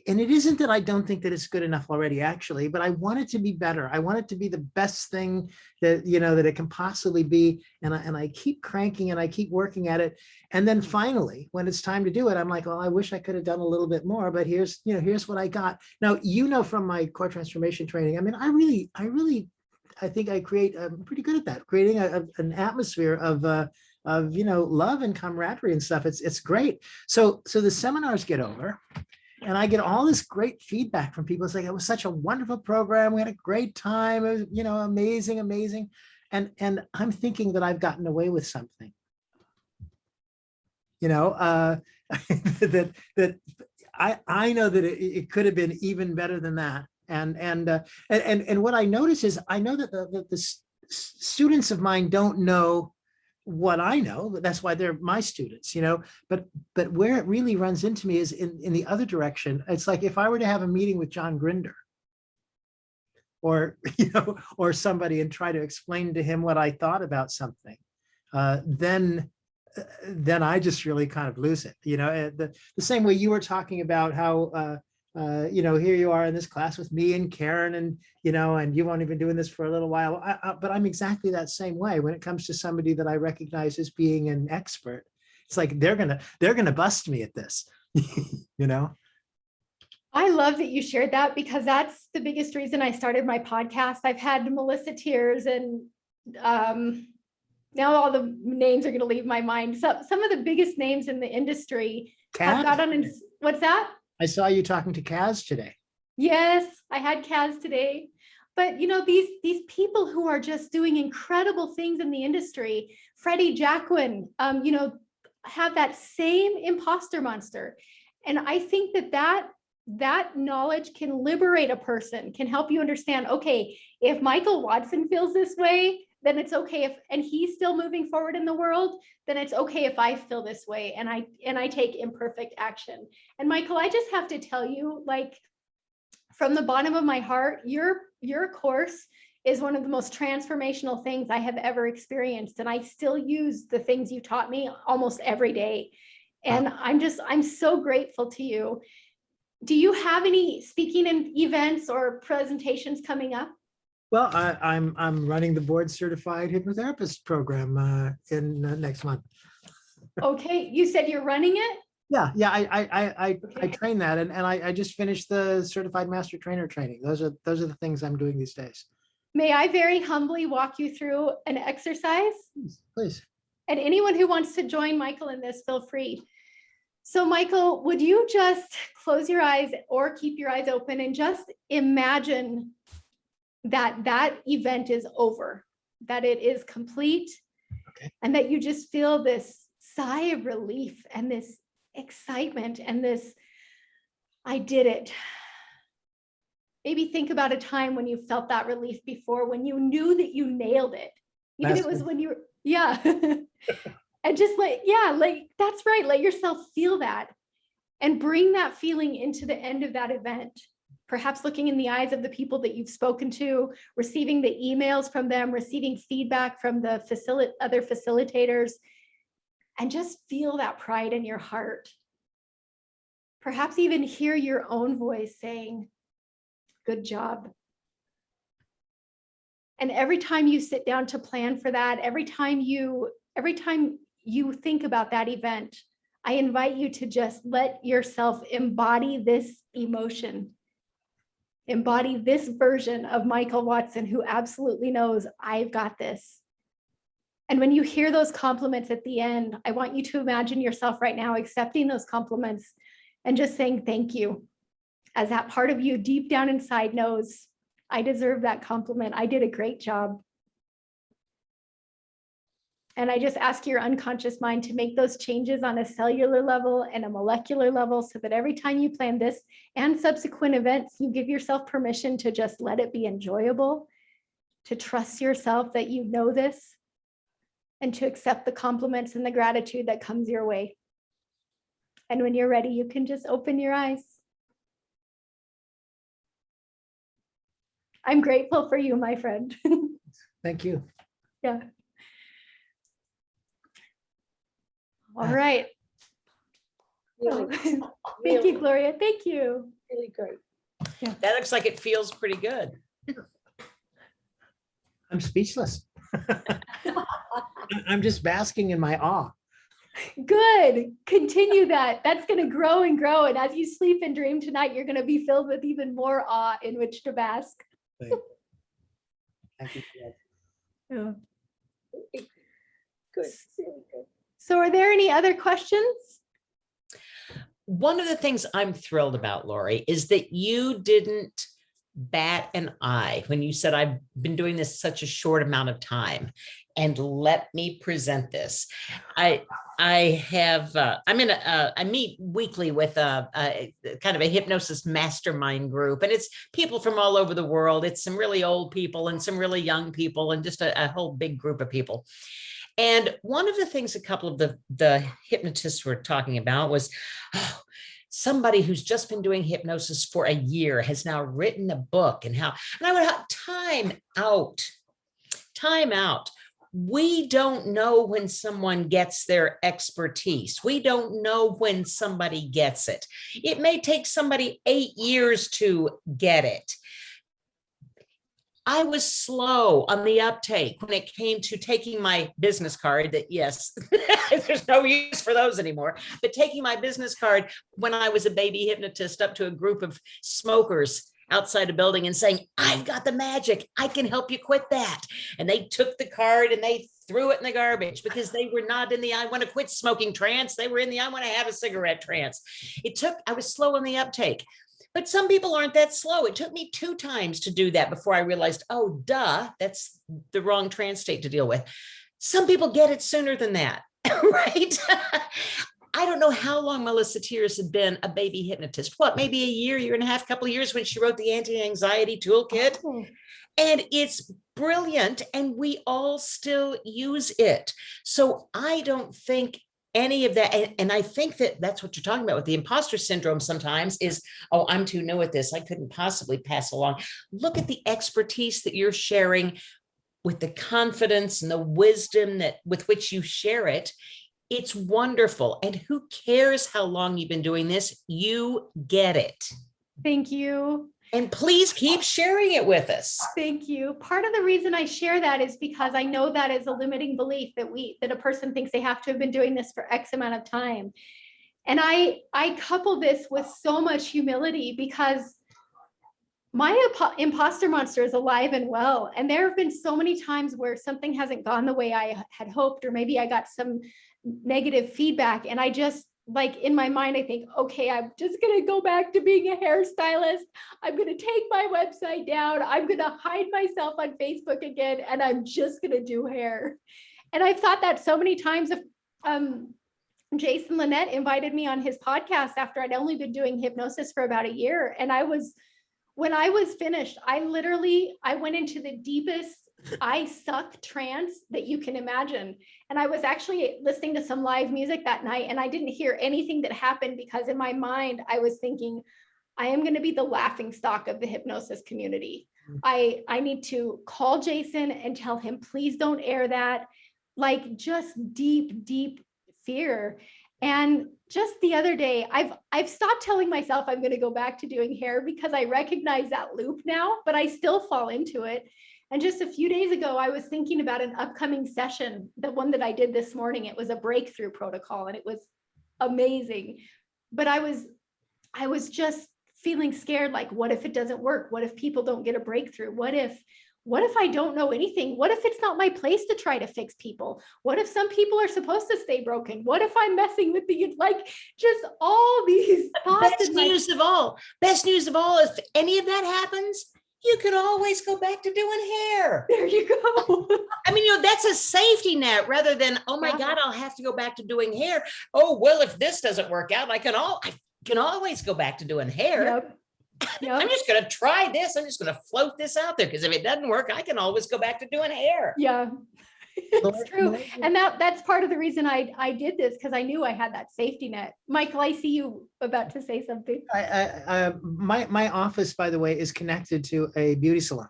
And it isn't that I don't think that it's good enough already, actually, but I want it to be better. I want it to be the best thing that, that it can possibly be. And I keep cranking and I keep working at it. And then finally, when it's time to do it, I'm like, well, I wish I could have done a little bit more, but here's what I got. Now, from my core transformation training, I mean, I think I create, I'm pretty good at that, creating an atmosphere of love and camaraderie and stuff. It's great. So the seminars get over. And I get all this great feedback from people saying it was such a wonderful program. We had a great time. It was, amazing, amazing. And I'm thinking that I've gotten away with something. That I know that it could have been even better than that. And what I notice is I know that the students of mine don't know what I know, but that's why they're my students, but where it really runs into me is in the other direction. It's like if I were to have a meeting with John Grinder or, or somebody and try to explain to him what I thought about something, then I just really kind of lose it. The same way you were talking about how, here you are in this class with me and Karen, and you've only been doing this for a little while. But I'm exactly that same way when it comes to somebody that I recognize as being an expert. It's like they're gonna bust me at this, I love that you shared that, because that's the biggest reason I started my podcast. I've had Melissa Tears, and now all the names are going to leave my mind. So some of the biggest names in the industry have got on. What's that? I saw you talking to Kaz today. Yes, I had Kaz today. But these people who are just doing incredible things in the industry, Freddie Jacquin, have that same imposter monster. And I think that knowledge can liberate a person, can help you understand, okay, if Michael Watson feels this way, then it's okay and he's still moving forward in the world, then it's okay if I feel this way and I take imperfect action. And Michael, I just have to tell you, like, from the bottom of my heart, your course is one of the most transformational things I have ever experienced. And I still use the things you taught me almost every day. And I'm so grateful to you. Do you have any speaking and events or presentations coming up? Well, I'm running the board certified hypnotherapist program in next month. Okay, you said you're running it? Yeah, I train that, and I just finished the certified master trainer training. Those are the things I'm doing these days. May I very humbly walk you through an exercise? Please. And anyone who wants to join Michael in this, feel free. So Michael, would you just close your eyes or keep your eyes open and just imagine that event is over, that it is complete, okay, and that you just feel this sigh of relief and this excitement and this, I did it. Maybe think about a time when you felt that relief before, when you knew that you nailed it. Maybe it was when you were, yeah. And just like that's right. Let yourself feel that and bring that feeling into the end of that event. Perhaps looking in the eyes of the people that you've spoken to, receiving the emails from them, receiving feedback from the other facilitators, and just feel that pride in your heart. Perhaps even hear your own voice saying, good job. And every time you sit down to plan for that, every time you think about that event, I invite you to just let yourself embody this emotion. Embody this version of Michael Watson, who absolutely knows, I've got this. And when you hear those compliments at the end, I want you to imagine yourself right now accepting those compliments and just saying thank you, as that part of you deep down inside knows, I deserve that compliment. I did a great job. And I just ask your unconscious mind to make those changes on a cellular level and a molecular level, so that every time you plan this and subsequent events, you give yourself permission to just let it be enjoyable, to trust yourself that you know this, and to accept the compliments and the gratitude that comes your way. And when you're ready, you can just open your eyes. I'm grateful for you, my friend. Thank you. Yeah. All right. Really, Thank you, Gloria. Thank you. really great. Yeah. That looks like it feels pretty good. I'm speechless. I'm just basking in my awe. Good. Continue that. That's going to grow and grow. And as you sleep and dream tonight, you're going to be filled with even more awe in which to bask. Thank you. Yeah. Good, really good. So are there any other questions? one of the things I'm thrilled about, Lori, is that you didn't bat an eye when you said, I've been doing this such a short amount of time, and let me present this. I meet weekly with a kind of a hypnosis mastermind group, and it's people from all over the world. It's some really old people and some really young people, and just a whole big group of people. And one of the things a couple of the hypnotists were talking about was, somebody who's just been doing hypnosis for a year has now written a book, and I went, time out. We don't know when someone gets their expertise. We don't know when somebody gets it. It may take somebody 8 years to get it. I was slow on the uptake when it came to taking my business card that, yes, there's no use for those anymore, but taking my business card when I was a baby hypnotist up to a group of smokers outside a building and saying, I've got the magic. I can help you quit that. And they took the card and they threw it in the garbage because they were not in the I want to quit smoking trance. They were in the I want to have a cigarette trance. I was slow on the uptake. But some people aren't that slow. It took me 2 times to do that before I realized, oh, duh, that's the wrong trance state to deal with. Some people get it sooner than that, right? I don't know how long Melissa Tiers had been a baby hypnotist. What, maybe a year and a half, couple of years when she wrote the anti-anxiety toolkit. Oh. And it's brilliant, and we all still use it. So I don't think any of that, and I think that's what you're talking about with the imposter syndrome sometimes is, oh, I'm too new at this. I couldn't possibly pass along. Look at the expertise that you're sharing with the confidence and the wisdom with which you share it. It's wonderful. And who cares how long you've been doing this? You get it. Thank you. And please keep sharing it with us. Thank you. Part of the reason I share that is because I know that is a limiting belief that a person thinks they have to have been doing this for X amount of time. And I couple this with so much humility because my imposter monster is alive and well. And there have been so many times where something hasn't gone the way I had hoped, or maybe I got some negative feedback. And I just, like, in my mind, I think, okay, I'm just going to go back to being a hairstylist. I'm going to take my website down. I'm going to hide myself on Facebook again, and I'm just going to do hair. And I've thought that so many times. Jason Linett invited me on his podcast after I'd only been doing hypnosis for about a year. And when I was finished, I went into the deepest I suck trance that you can imagine. And I was actually listening to some live music that night, and I didn't hear anything that happened because in my mind, I was thinking, I am going to be the laughing stock of the hypnosis community. I need to call Jason and tell him, please don't air that. Like, just deep, deep fear. And just the other day, I've stopped telling myself I'm going to go back to doing hair because I recognize that loop now, but I still fall into it. And just a few days ago, I was thinking about an upcoming session, the one that I did this morning. It was a breakthrough protocol, and it was amazing. But I was just feeling scared, like, what if it doesn't work? What if people don't get a breakthrough? What if I don't know anything? What if it's not my place to try to fix people? What if some people are supposed to stay broken? What if I'm messing with just all these thoughts? Best news of all, if any of that happens, you can always go back to doing hair. There you go. I mean, that's a safety net rather than, oh my God, I'll have to go back to doing hair. Oh, well, if this doesn't work out, I can always go back to doing hair. Yep. I'm just going to try this. I'm just going to float this out there, because if it doesn't work, I can always go back to doing hair. Yeah, it's true. And that's part of the reason I did this, because I knew I had that safety net. Michael, I see you about to say something. My office, by the way, is connected to a beauty salon.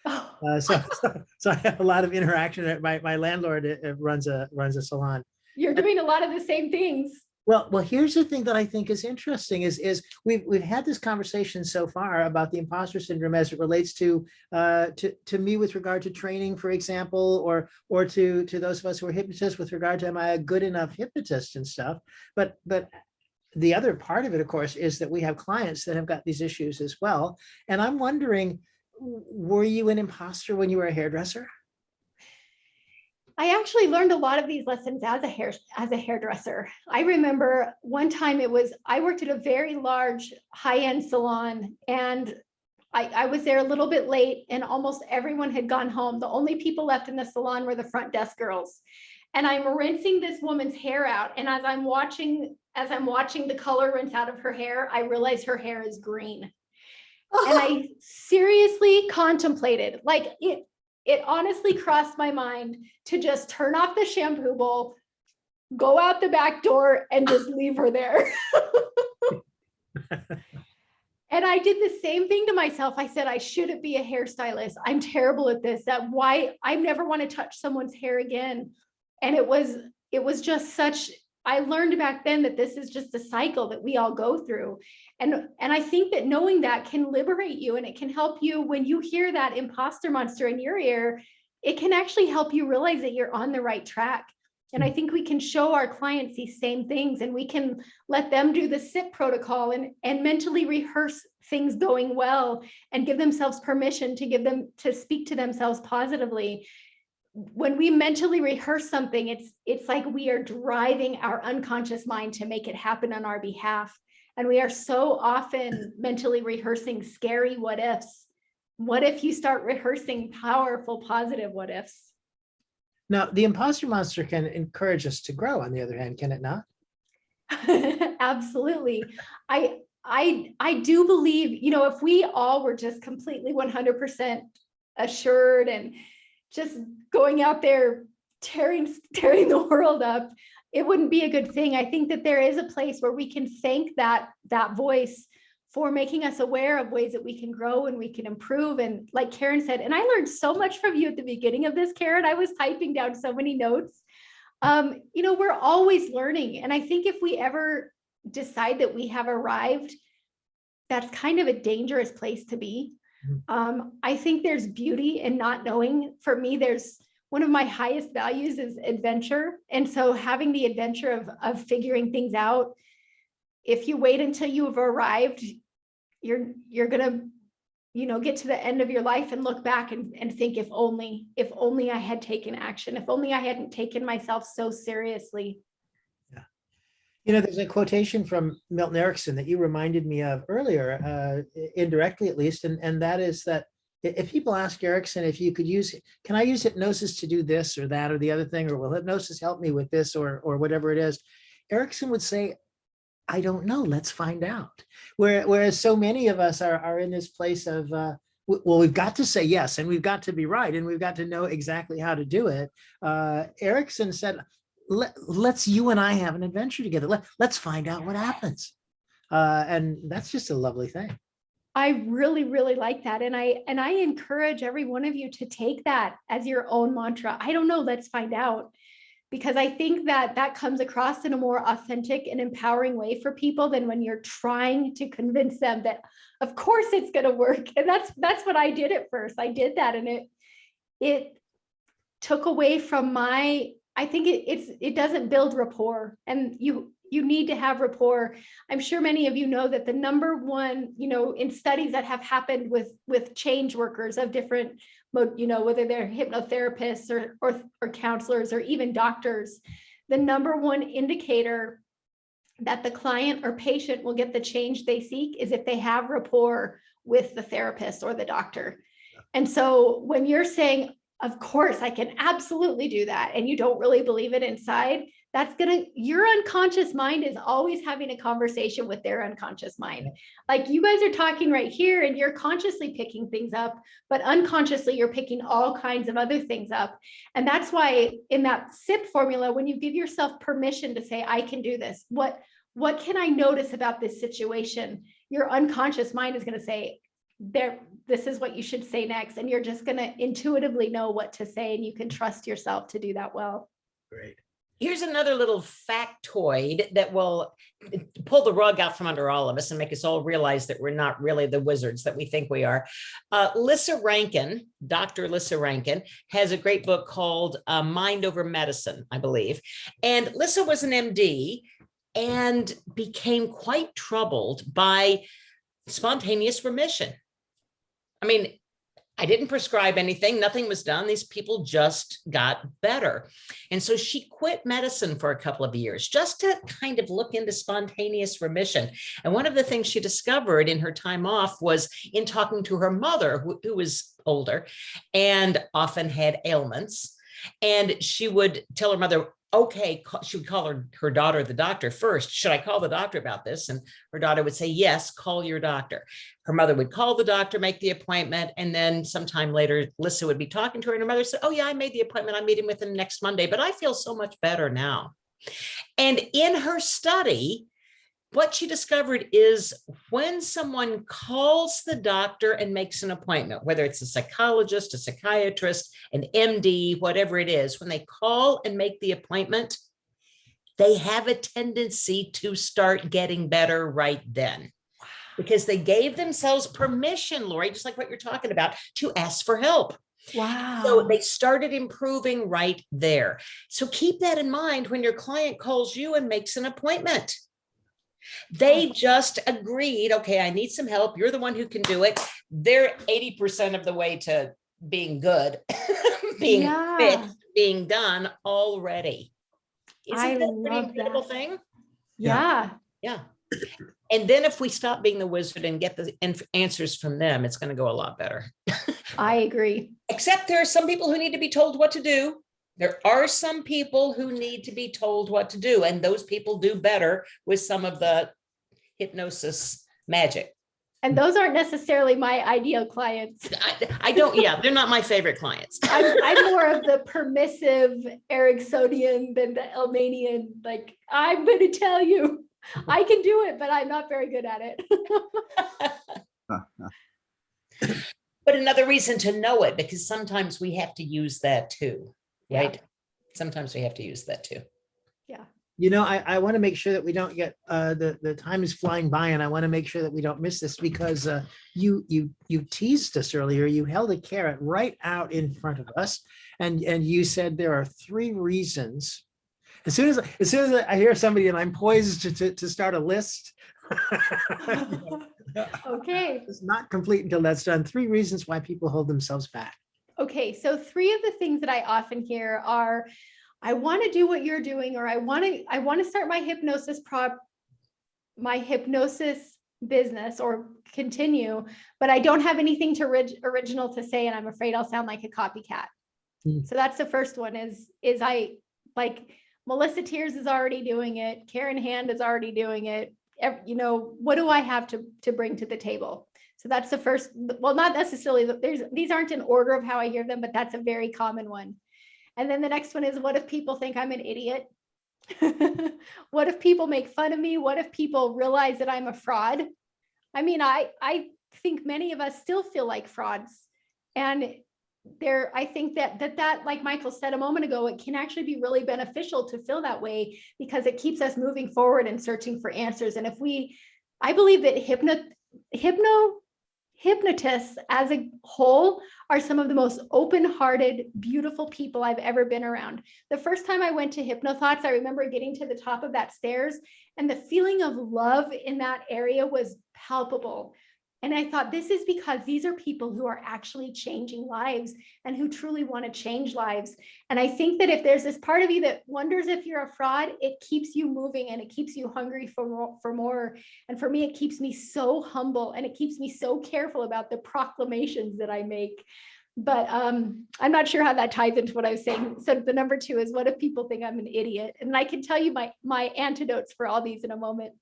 Oh. So I have a lot of interaction. My landlord runs a salon. You're doing a lot of the same things. Well, here's the thing that I think is interesting is we've had this conversation so far about the imposter syndrome as it relates to me with regard to training, for example, or to those of us who are hypnotists with regard to, am I a good enough hypnotist and stuff. But the other part of it, of course, is that we have clients that have got these issues as well. And I'm wondering, were you an imposter when you were a hairdresser? I actually learned a lot of these lessons as a hairdresser. I remember one time I worked at a very large high-end salon, and I was there a little bit late and almost everyone had gone home. The only people left in the salon were the front desk girls. And I'm rinsing this woman's hair out. And as I'm watching the color rinse out of her hair, I realize her hair is green. And I seriously contemplated, like it honestly crossed my mind to just turn off the shampoo bowl, go out the back door and just leave her there. And I did the same thing to myself. I said, I shouldn't be a hairstylist. I'm terrible at this. Why I never want to touch someone's hair again. And it was just such, I learned back then that this is just a cycle that we all go through. And I think that knowing that can liberate you, and it can help you when you hear that imposter monster in your ear, it can actually help you realize that you're on the right track. And I think we can show our clients these same things, and we can let them do the SIP protocol and mentally rehearse things going well and give themselves permission to speak to themselves positively. When we mentally rehearse something, it's like we are driving our unconscious mind to make it happen on our behalf. And we are so often mentally rehearsing scary what ifs. What if you start rehearsing powerful, positive what ifs? Now, the imposter monster can encourage us to grow, on the other hand, can it not? Absolutely. I do believe, if we all were just completely 100% assured and just going out there tearing the world up, it wouldn't be a good thing. I think that there is a place where we can thank that voice for making us aware of ways that we can grow and we can improve. And like Karen said, and I learned so much from you at the beginning of this, Karen, I was typing down so many notes. We're always learning. And I think if we ever decide that we have arrived, that's kind of a dangerous place to be. I think there's beauty in not knowing. For me, there's one of my highest values is adventure. And so having the adventure of figuring things out, if you wait until you've arrived, you're gonna, get to the end of your life and look back and think, if only I had taken action, if only I hadn't taken myself so seriously. Yeah. There's a quotation from Milton Erickson that you reminded me of earlier, indirectly at least, and that is that if people ask Erickson if you could can I use hypnosis to do this or that or the other thing, or will hypnosis help me with this or whatever it is, Erickson would say, I don't know, let's find out. Whereas so many of us are in this place of, well, we've got to say yes, and we've got to be right, and we've got to know exactly how to do it. Erickson said, let's you and I have an adventure together. Let's find out what happens. And that's just a lovely thing. I really, really like that. And I encourage every one of you to take that as your own mantra. I don't know, let's find out. Because I think that comes across in a more authentic and empowering way for people than when you're trying to convince them that, of course, it's going to work. And that's what I did at first. I did that, and it took away from I think it doesn't build rapport, and you need to have rapport. I'm sure many of you know that the number one, in studies that have happened with change workers of different, whether they're hypnotherapists or counselors or even doctors, the number one indicator that the client or patient will get the change they seek is if they have rapport with the therapist or the doctor. And so when you're saying, of course, I can absolutely do that, and you don't really believe it inside, your unconscious mind is always having a conversation with their unconscious mind. Like you guys are talking right here and you're consciously picking things up, but unconsciously you're picking all kinds of other things up. And that's why in that SIP formula, when you give yourself permission to say, I can do this, what can I notice about this situation? Your unconscious mind is going to say, this is what you should say next. And you're just going to intuitively know what to say, and you can trust yourself to do that well. Great. Here's another little factoid that will pull the rug out from under all of us and make us all realize that we're not really the wizards that we think we are. Lissa Rankin, Dr. Lissa Rankin, has a great book called Mind Over Medicine, I believe. And Lissa was an MD and became quite troubled by spontaneous remission. I mean, I didn't prescribe anything. Nothing was done. These people just got better. And so she quit medicine for a couple of years just to kind of look into spontaneous remission. And one of the things she discovered in her time off was in talking to her mother, who was older and often had ailments. And she would tell her mother, okay, she would call her daughter the doctor first. Should I call the doctor about this? And her daughter would say, yes, call your doctor. Her mother would call the doctor, make the appointment. And then sometime later, Lissa would be talking to her and her mother said, oh yeah, I made the appointment. I'm meeting with him next Monday, but I feel so much better now. And in her study, what she discovered is when someone calls the doctor and makes an appointment, whether it's a psychologist, a psychiatrist, an MD, whatever it is, when they call and make the appointment, they have a tendency to start getting better right then because they gave themselves permission, Lori, just like what you're talking about, to ask for help. Wow. So they started improving right there. So keep that in mind when your client calls you and makes an appointment. They just agreed, okay, I need some help. You're the one who can do it. They're 80% of the way to being good, being fixed, being done already. Isn't that a pretty incredible thing? Yeah. Yeah. And then if we stop being the wizard and get the answers from them, it's going to go a lot better. I agree. Except there are some people who need to be told what to do. There are some people who need to be told what to do, and those people do better with some of the hypnosis magic. And those aren't necessarily my ideal clients. I don't, yeah, they're not my favorite clients. I'm more of the permissive Ericksonian than the Elmanian, like, I'm going to tell you, I can do it, but I'm not very good at it. But another reason to know it, because sometimes we have to use that too. Right. Yeah. Sometimes we have to use that too. Yeah. You know, I want to make sure that we don't get the time is flying by, and I want to make sure that we don't miss this because you teased us earlier. You held a carrot right out in front of us, and you said there are 3 reasons. As soon as I hear somebody and I'm poised to start a list. Okay. It's not complete until that's done. 3 reasons why people hold themselves back. Okay, so 3 of the things that I often hear are, I want to do what you're doing, or I want to start my hypnosis business or continue, but I don't have anything original to say, and I'm afraid I'll sound like a copycat. So that's the first one is I like Melissa Tears is already doing it. Karen Hand is already doing it. You know, what do I have to bring to the table? So that's the first, well, not necessarily, these aren't in order of how I hear them, but that's a very common one. And then the next one is, what if people think I'm an idiot? What if people make fun of me? What if people realize that I'm a fraud? I mean, I think many of us still feel like frauds. And I think that, like Michael said a moment ago, it can actually be really beneficial to feel that way because it keeps us moving forward and searching for answers. And I believe that hypnotists as a whole are some of the most open-hearted, beautiful people I've ever been around. The first time I went to HypnoThoughts, I remember getting to the top of that stairs and the feeling of love in that area was palpable. And I thought, this is because these are people who are actually changing lives and who truly want to change lives. And I think that if there's this part of you that wonders if you're a fraud, it keeps you moving and it keeps you hungry for more. And for me, it keeps me so humble and it keeps me so careful about the proclamations that I make. But I'm not sure how that ties into what I was saying. So the number 2 is, what if people think I'm an idiot? And I can tell you my antidotes for all these in a moment.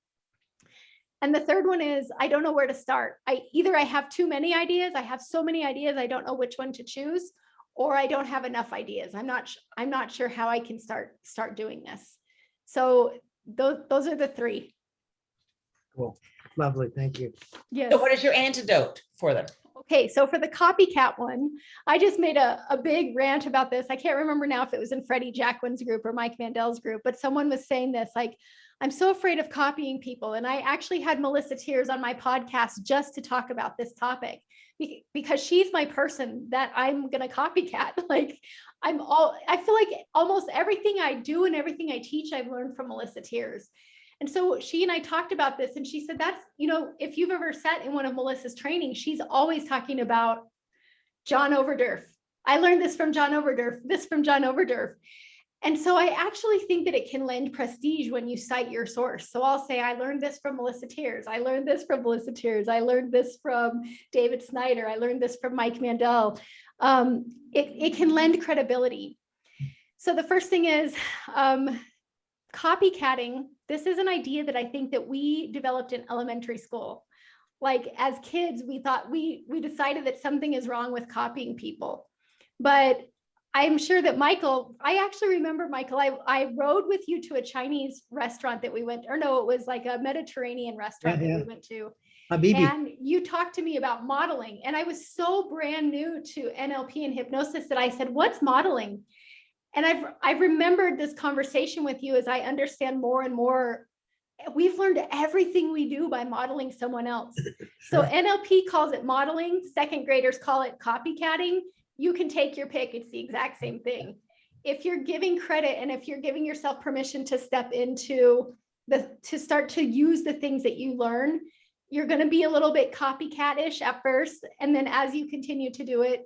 And the third one is, I don't know where to start. I have too many ideas. I have so many ideas. I don't know which one to choose, or I don't have enough ideas. I'm not sure how I can start doing this. So those are the 3. Cool. Lovely. Thank you. Yes. So what is your antidote for them? Okay, so for the copycat one, I just made a big rant about this. I can't remember now if it was in Freddie Jacquin's group or Mike Mandel's group, but someone was saying this, like, I'm so afraid of copying people. And I actually had Melissa Tears on my podcast just to talk about this topic because she's my person that I'm going to copycat. Like I feel like almost everything I do and everything I teach, I've learned from Melissa Tears. And so she and I talked about this and she said, that's, if you've ever sat in one of Melissa's trainings, she's always talking about John Overdurf. I learned this from John Overdurf, this from John Overdurf. And so I actually think that it can lend prestige when you cite your source. So I'll say, I learned this from Melissa Tiers. I learned this from Melissa Tiers. I learned this from David Snyder. I learned this from Mike Mandel. It can lend credibility. So the first thing is copycatting. This is an idea that I think that we developed in elementary school. Like as kids, we thought we decided that something is wrong with copying people. But I'm sure that Michael, I actually remember, Michael, I rode with you to a Chinese restaurant that we went, or no, it was like a Mediterranean restaurant that we went to. Habibi. And you talked to me about modeling. And I was so brand new to NLP and hypnosis that I said, what's modeling? And I've remembered this conversation with you as I understand more and more. We've learned everything we do by modeling someone else. So NLP calls it modeling. Second graders call it copycatting. You can take your pick. It's the exact same thing. If you're giving credit and if you're giving yourself permission to step into to start to use the things that you learn, you're going to be a little bit copycat-ish at first. And then as you continue to do it,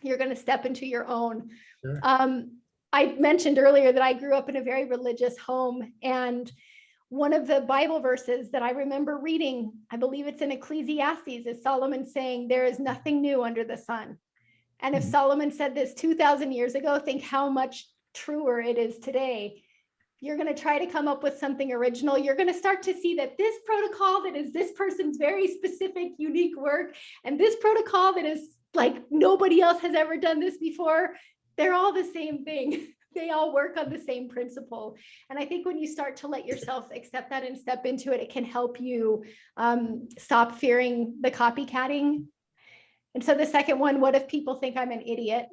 you're going to step into your own. Sure. I mentioned earlier that I grew up in a very religious home, and one of the Bible verses that I remember reading, I believe it's in Ecclesiastes, is Solomon saying, there is nothing new under the sun. And if Solomon said this 2,000 years ago, think how much truer it is today. You're going to try to come up with something original. You're going to start to see that this protocol that is this person's very specific, unique work, and this protocol that is like nobody else has ever done this before, they're all the same thing. They all work on the same principle. And I think when you start to let yourself accept that and step into it, it can help you stop fearing the copycatting. And so the second one, what if people think I'm an idiot?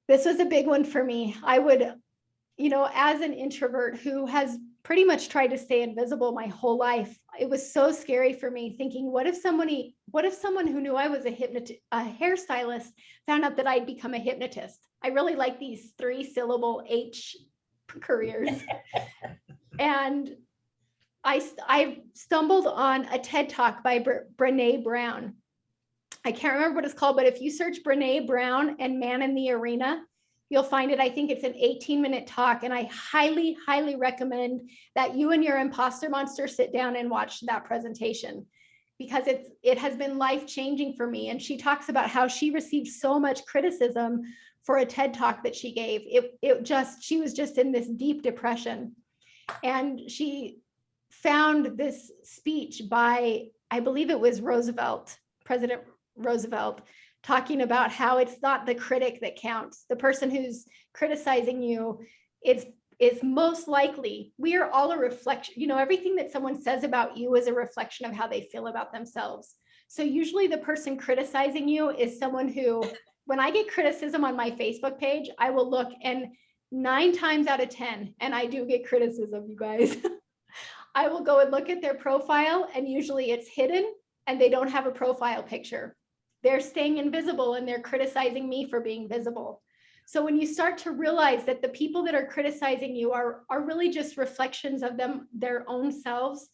This was a big one for me. I would, as an introvert who has pretty much tried to stay invisible my whole life, it was so scary for me thinking, what if someone who knew I was a hairstylist found out that I'd become a hypnotist? I really like these 3-syllable H careers. And I stumbled on a TED Talk by Brené Brown. I can't remember what it's called, but if you search Brené Brown and Man in the Arena, you'll find it. I think it's an 18-minute talk, and I highly, highly recommend that you and your imposter monster sit down and watch that presentation, because it has been life-changing for me. And she talks about how she received so much criticism for a TED Talk that she gave. She was just in this deep depression, and she found this speech by, I believe it was President Roosevelt, talking about how it's not the critic that counts. The person who's criticizing you is most likely, we are all a reflection. Everything that someone says about you is a reflection of how they feel about themselves. So usually the person criticizing you is someone who, when I get criticism on my Facebook page, I will look, and 9 times out of 10, and I do get criticism, you guys, I will go and look at their profile, and usually it's hidden and they don't have a profile picture. They're staying invisible and they're criticizing me for being visible. So when you start to realize that the people that are criticizing you are really just reflections of their own selves,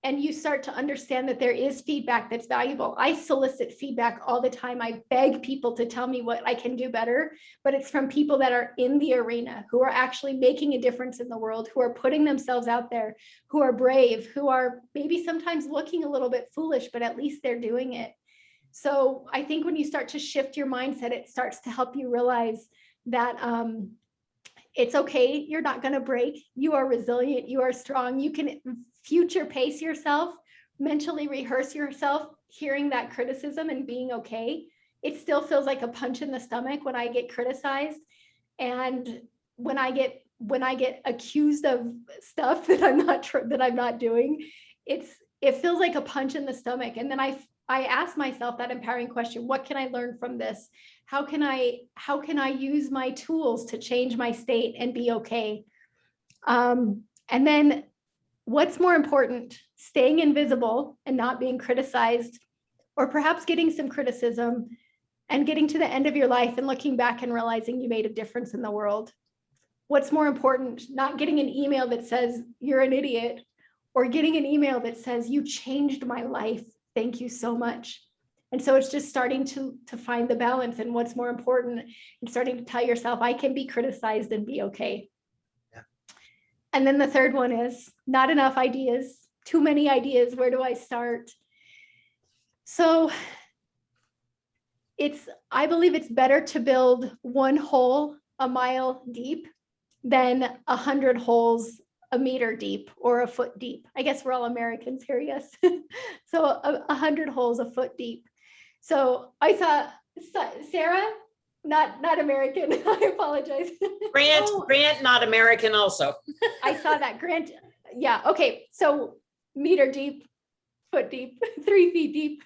and you start to understand that there is feedback that's valuable. I solicit feedback all the time. I beg people to tell me what I can do better, but it's from people that are in the arena, who are actually making a difference in the world, who are putting themselves out there, who are brave, who are maybe sometimes looking a little bit foolish, but at least they're doing it. So I think when you start to shift your mindset, it starts to help you realize that it's okay. You're not going to break. You are resilient. You are strong. You can future pace yourself, mentally rehearse yourself, hearing that criticism and being okay. It still feels like a punch in the stomach when I get criticized. And when I get accused of stuff that I'm not doing, it feels like a punch in the stomach. And then I ask myself that empowering question: what can I learn from this? How can I use my tools to change my state and be okay? And then what's more important, staying invisible and not being criticized, or perhaps getting some criticism and getting to the end of your life and looking back and realizing you made a difference in the world? What's more important, not getting an email that says you're an idiot, or getting an email that says you changed my life, thank you so much? And so it's just starting to find the balance and what's more important, and starting to tell yourself, I can be criticized and be okay. Yeah. And then the third one is not enough ideas, too many ideas. Where do I start? So I believe it's better to build one hole a mile deep than 100 holes a meter deep or a foot deep. I guess we're all Americans here, yes. So 100 holes a foot deep. So I saw Sarah, not American. I apologize. Grant, not American also. I saw that, Grant. Yeah, okay. So meter deep, foot deep, 3 feet deep.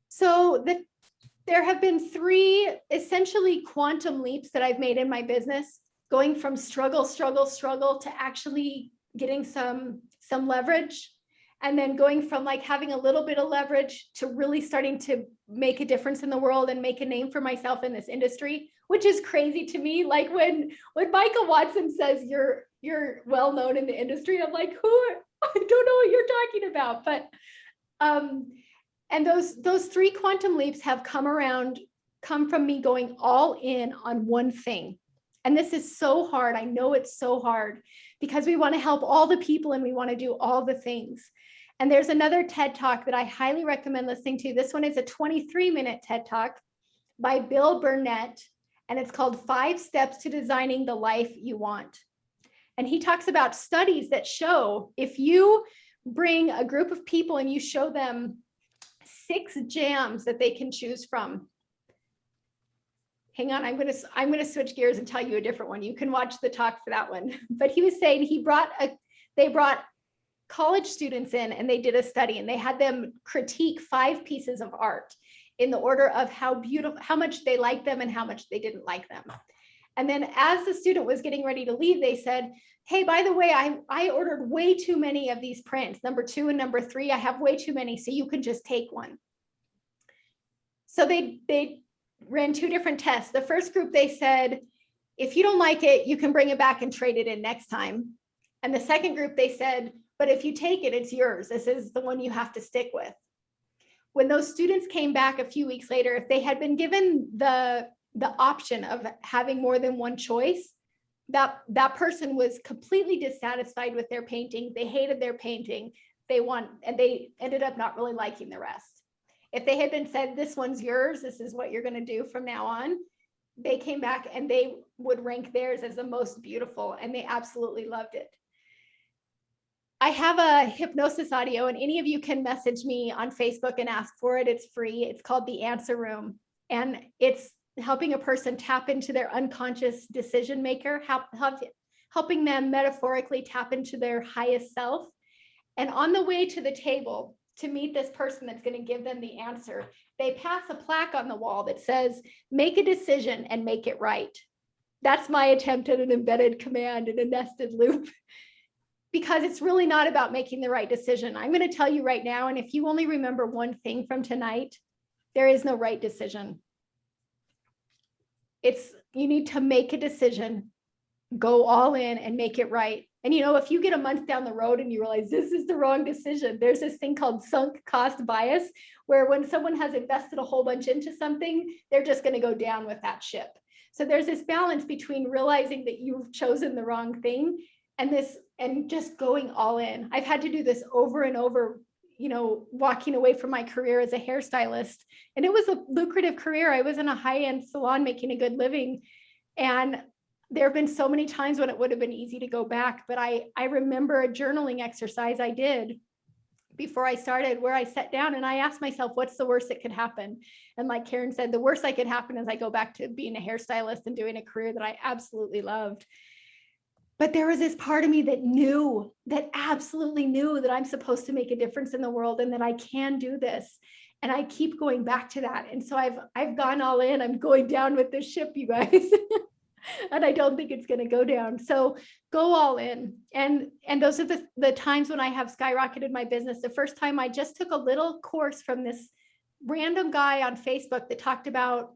So there have been 3 essentially quantum leaps that I've made in my business, going from struggle to actually getting some leverage, and then going from like having a little bit of leverage to really starting to make a difference in the world and make a name for myself in this industry, which is crazy to me. Like when Michael Watson says you're well known in the industry, I'm like, I don't know what you're talking about. But and those 3 quantum leaps have come from me going all in on one thing. And this is so hard. I know it's so hard because we want to help all the people and we want to do all the things. And there's another TED Talk that I highly recommend listening to. This one is a 23-minute TED Talk by Bill Burnett, and it's called 5 Steps to Designing the Life You Want. And he talks about studies that show if you bring a group of people and you show them 6 jams that they can choose from. Hang on, I'm gonna switch gears and tell you a different one. You can watch the talk for that one. But he was saying they brought college students in and they did a study and they had them critique 5 pieces of art in the order of how much they liked them and how much they didn't like them. And then as the student was getting ready to leave, they said, hey, by the way, I ordered way too many of these prints, number 2 and number 3, I have way too many, so you can just take one. So they ran 2 different tests. The first group, they said, if you don't like it, you can bring it back and trade it in next time. And the second group, they said, but if you take it, it's yours. This is the one you have to stick with. When those students came back a few weeks later, if they had been given the option of having more than one choice, that person was completely dissatisfied with their painting. They hated their painting. And they ended up not really liking the rest. If they had been said, this one's yours, this is what you're going to do from now on, they came back and they would rank theirs as the most beautiful, and they absolutely loved it. I have a hypnosis audio, and any of you can message me on Facebook and ask for it. It's free. It's called The Answer Room, and it's helping a person tap into their unconscious decision maker, helping them metaphorically tap into their highest self. And on the way to the table to meet this person that's going to give them the answer, they pass a plaque on the wall that says, make a decision and make it right. That's my attempt at an embedded command in a nested loop, because it's really not about making the right decision. I'm going to tell you right now, and if you only remember one thing from tonight, there is no right decision. You need to make a decision, go all in and make it right. And if you get a month down the road and you realize this is the wrong decision, there's this thing called sunk cost bias, where when someone has invested a whole bunch into something, they're just going to go down with that ship. So there's this balance between realizing that you've chosen the wrong thing and just going all in. I've had to do this over and over, walking away from my career as a hairstylist. And it was a lucrative career. I was in a high-end salon making a good living. And there have been so many times when it would have been easy to go back. But I remember a journaling exercise I did before I started, where I sat down and I asked myself, what's the worst that could happen? And like Karen said, the worst that could happen is I go back to being a hairstylist and doing a career that I absolutely loved. But there was this part of me that absolutely knew that I'm supposed to make a difference in the world and that I can do this. And I keep going back to that. And so I've gone all in. I'm going down with this ship, you guys. And I don't think it's going to go down. So go all in. And those are the times when I have skyrocketed my business. The first time I just took a little course from this random guy on Facebook that talked about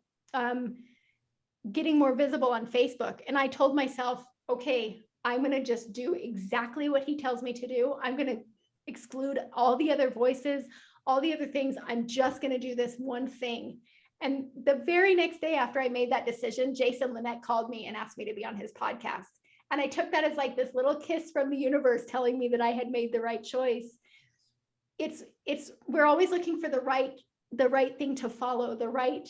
getting more visible on Facebook. And I told myself, okay, I'm going to just do exactly what he tells me to do. I'm going to exclude all the other voices, all the other things. I'm just going to do this one thing. And the very next day after I made that decision, Jason Linett called me and asked me to be on his podcast. And I took that as like this little kiss from the universe telling me that I had made the right choice. We're always looking for the right thing to follow, the right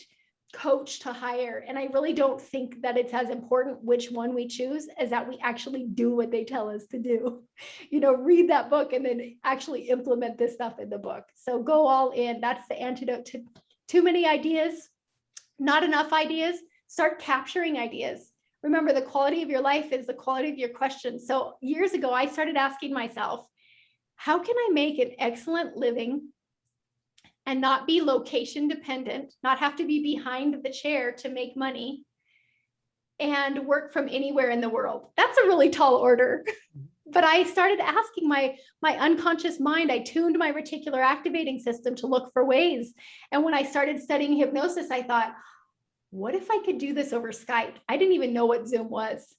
coach to hire. And I really don't think that it's as important which one we choose as that we actually do what they tell us to do. Read that book and then actually implement this stuff in the book. So go all in. That's the antidote to too many ideas, not enough ideas. Start capturing ideas. Remember, the quality of your life is the quality of your questions. So years ago, I started asking myself, how can I make an excellent living and not be location dependent, not have to be behind the chair to make money and work from anywhere in the world? That's a really tall order. But I started asking my unconscious mind. I tuned my reticular activating system to look for ways. And when I started studying hypnosis, I thought, what if I could do this over Skype? I didn't even know what Zoom was.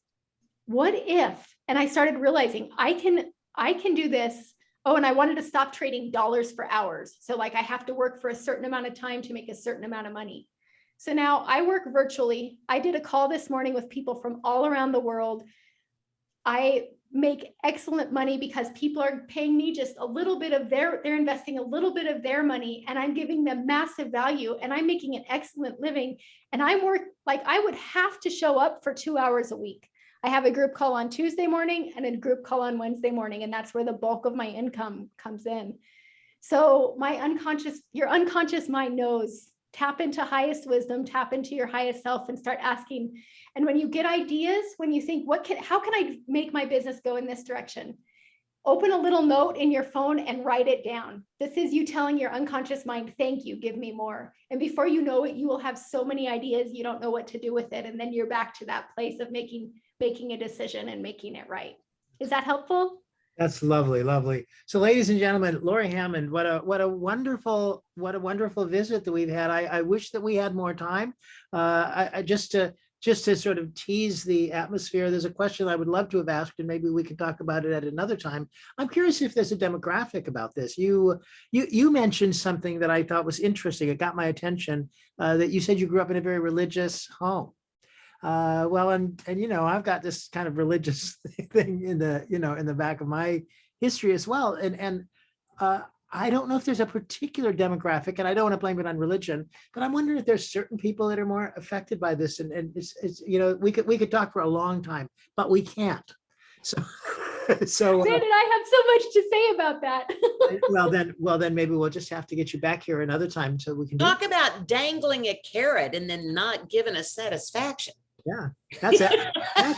What if? And I started realizing I can do this. Oh, and I wanted to stop trading dollars for hours. So like I have to work for a certain amount of time to make a certain amount of money. So now I work virtually. I did a call this morning with people from all around the world. I make excellent money because people are paying me just a little bit of they're investing a little bit of their money, and I'm giving them massive value, and I'm making an excellent living. And I'm like I would have to show up for 2 hours a week. I have a group call on Tuesday morning and a group call on Wednesday morning, and that's where the bulk of my income comes in. So your unconscious mind knows. Tap into highest wisdom, tap into your highest self, and start asking. And when you get ideas, when you think, how can I make my business go in this direction? Open a little note in your phone and write it down. This is you telling your unconscious mind, thank you, give me more. And before you know it, you will have so many ideas, you don't know what to do with it. And then you're back to that place of making a decision and making it right. Is that helpful? That's lovely, lovely. So, ladies and gentlemen, Lori Hammond, what a wonderful visit that we've had. I wish that we had more time. Just to sort of tease the atmosphere, there's a question I would love to have asked, and maybe we could talk about it at another time. I'm curious if there's a demographic about this. You mentioned something that I thought was interesting. It got my attention. That you said you grew up in a very religious home. Well, and I've got this kind of religious thing in the back of my history as well. And I don't know if there's a particular demographic, and I don't want to blame it on religion, but I'm wondering if there's certain people that are more affected by this. And it's we could talk for a long time, but we can't. So Brandon, I have so much to say about that. well then maybe we'll just have to get you back here another time so we can talk about dangling a carrot and then not giving us satisfaction. Yeah, that's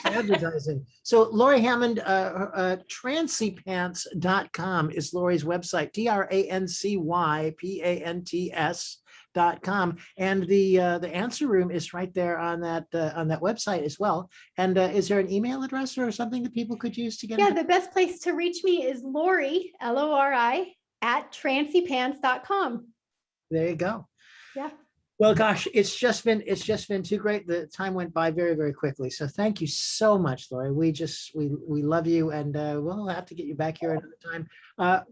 advertising. So Lori Hammond, trancypants.com is Lori's website, trancypants.com. And the answer room is right there on that website as well. And is there an email address or something that people could use to get? Yeah, the best place to reach me is Lori, Lori, at trancypants.com. There you go. Yeah. Well, gosh, it's just been too great. The time went by very, very quickly. So thank you so much, Lori. We love you, and we'll have to get you back here another time.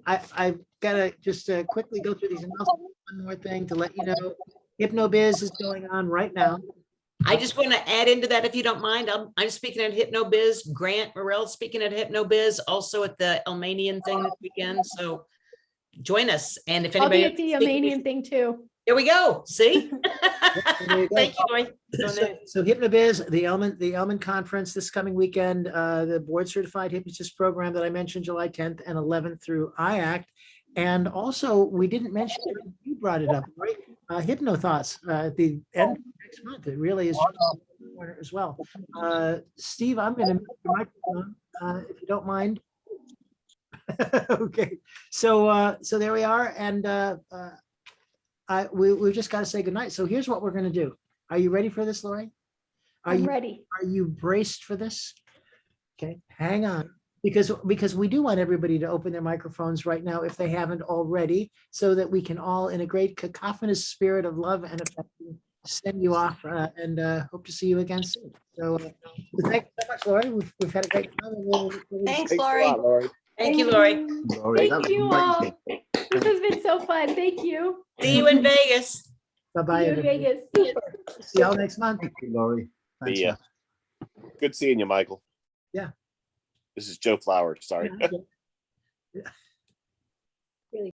I've got to just quickly go through these announcements. One more thing to let you know, HypnoBiz is going on right now. I just want to add into that, if you don't mind. I'm speaking at HypnoBiz. Grant Morrell's speaking at HypnoBiz, also at the Elmanian thing this weekend. So join us. And if anybody, I'll be at the Elmanian thing too. Here we go. See? Thank you, Lori. So HypnoBiz, the Elman Conference this coming weekend, the board certified hypnotist program that I mentioned, July 10th and 11th through IACT. And also, we didn't mention it, you brought it up, right? Hypno Thoughts at the end of next month. It really is as well. Steve, I'm going to mute your microphone if you don't mind. Okay. So there we are. And we've just got to say goodnight. So here's what we're going to do. Are you ready for this, Lori? I'm ready. Are you braced for this? Okay, hang on. Because we do want everybody to open their microphones right now if they haven't already, so that we can all, in a great cacophonous spirit of love and affection, send you off and hope to see you again soon. So thank you so much, Lori. We've had a great time. Thanks, Lori. Thank you, Lori. Thank you all. This has been so fun. Thank you. See you in Vegas. Bye-bye. See you in everybody. Vegas. See y'all next month. Thank you, Lori. Thanks, See ya. man. Good seeing you, Michael. Yeah. This is Joe Flowers. Sorry. Yeah.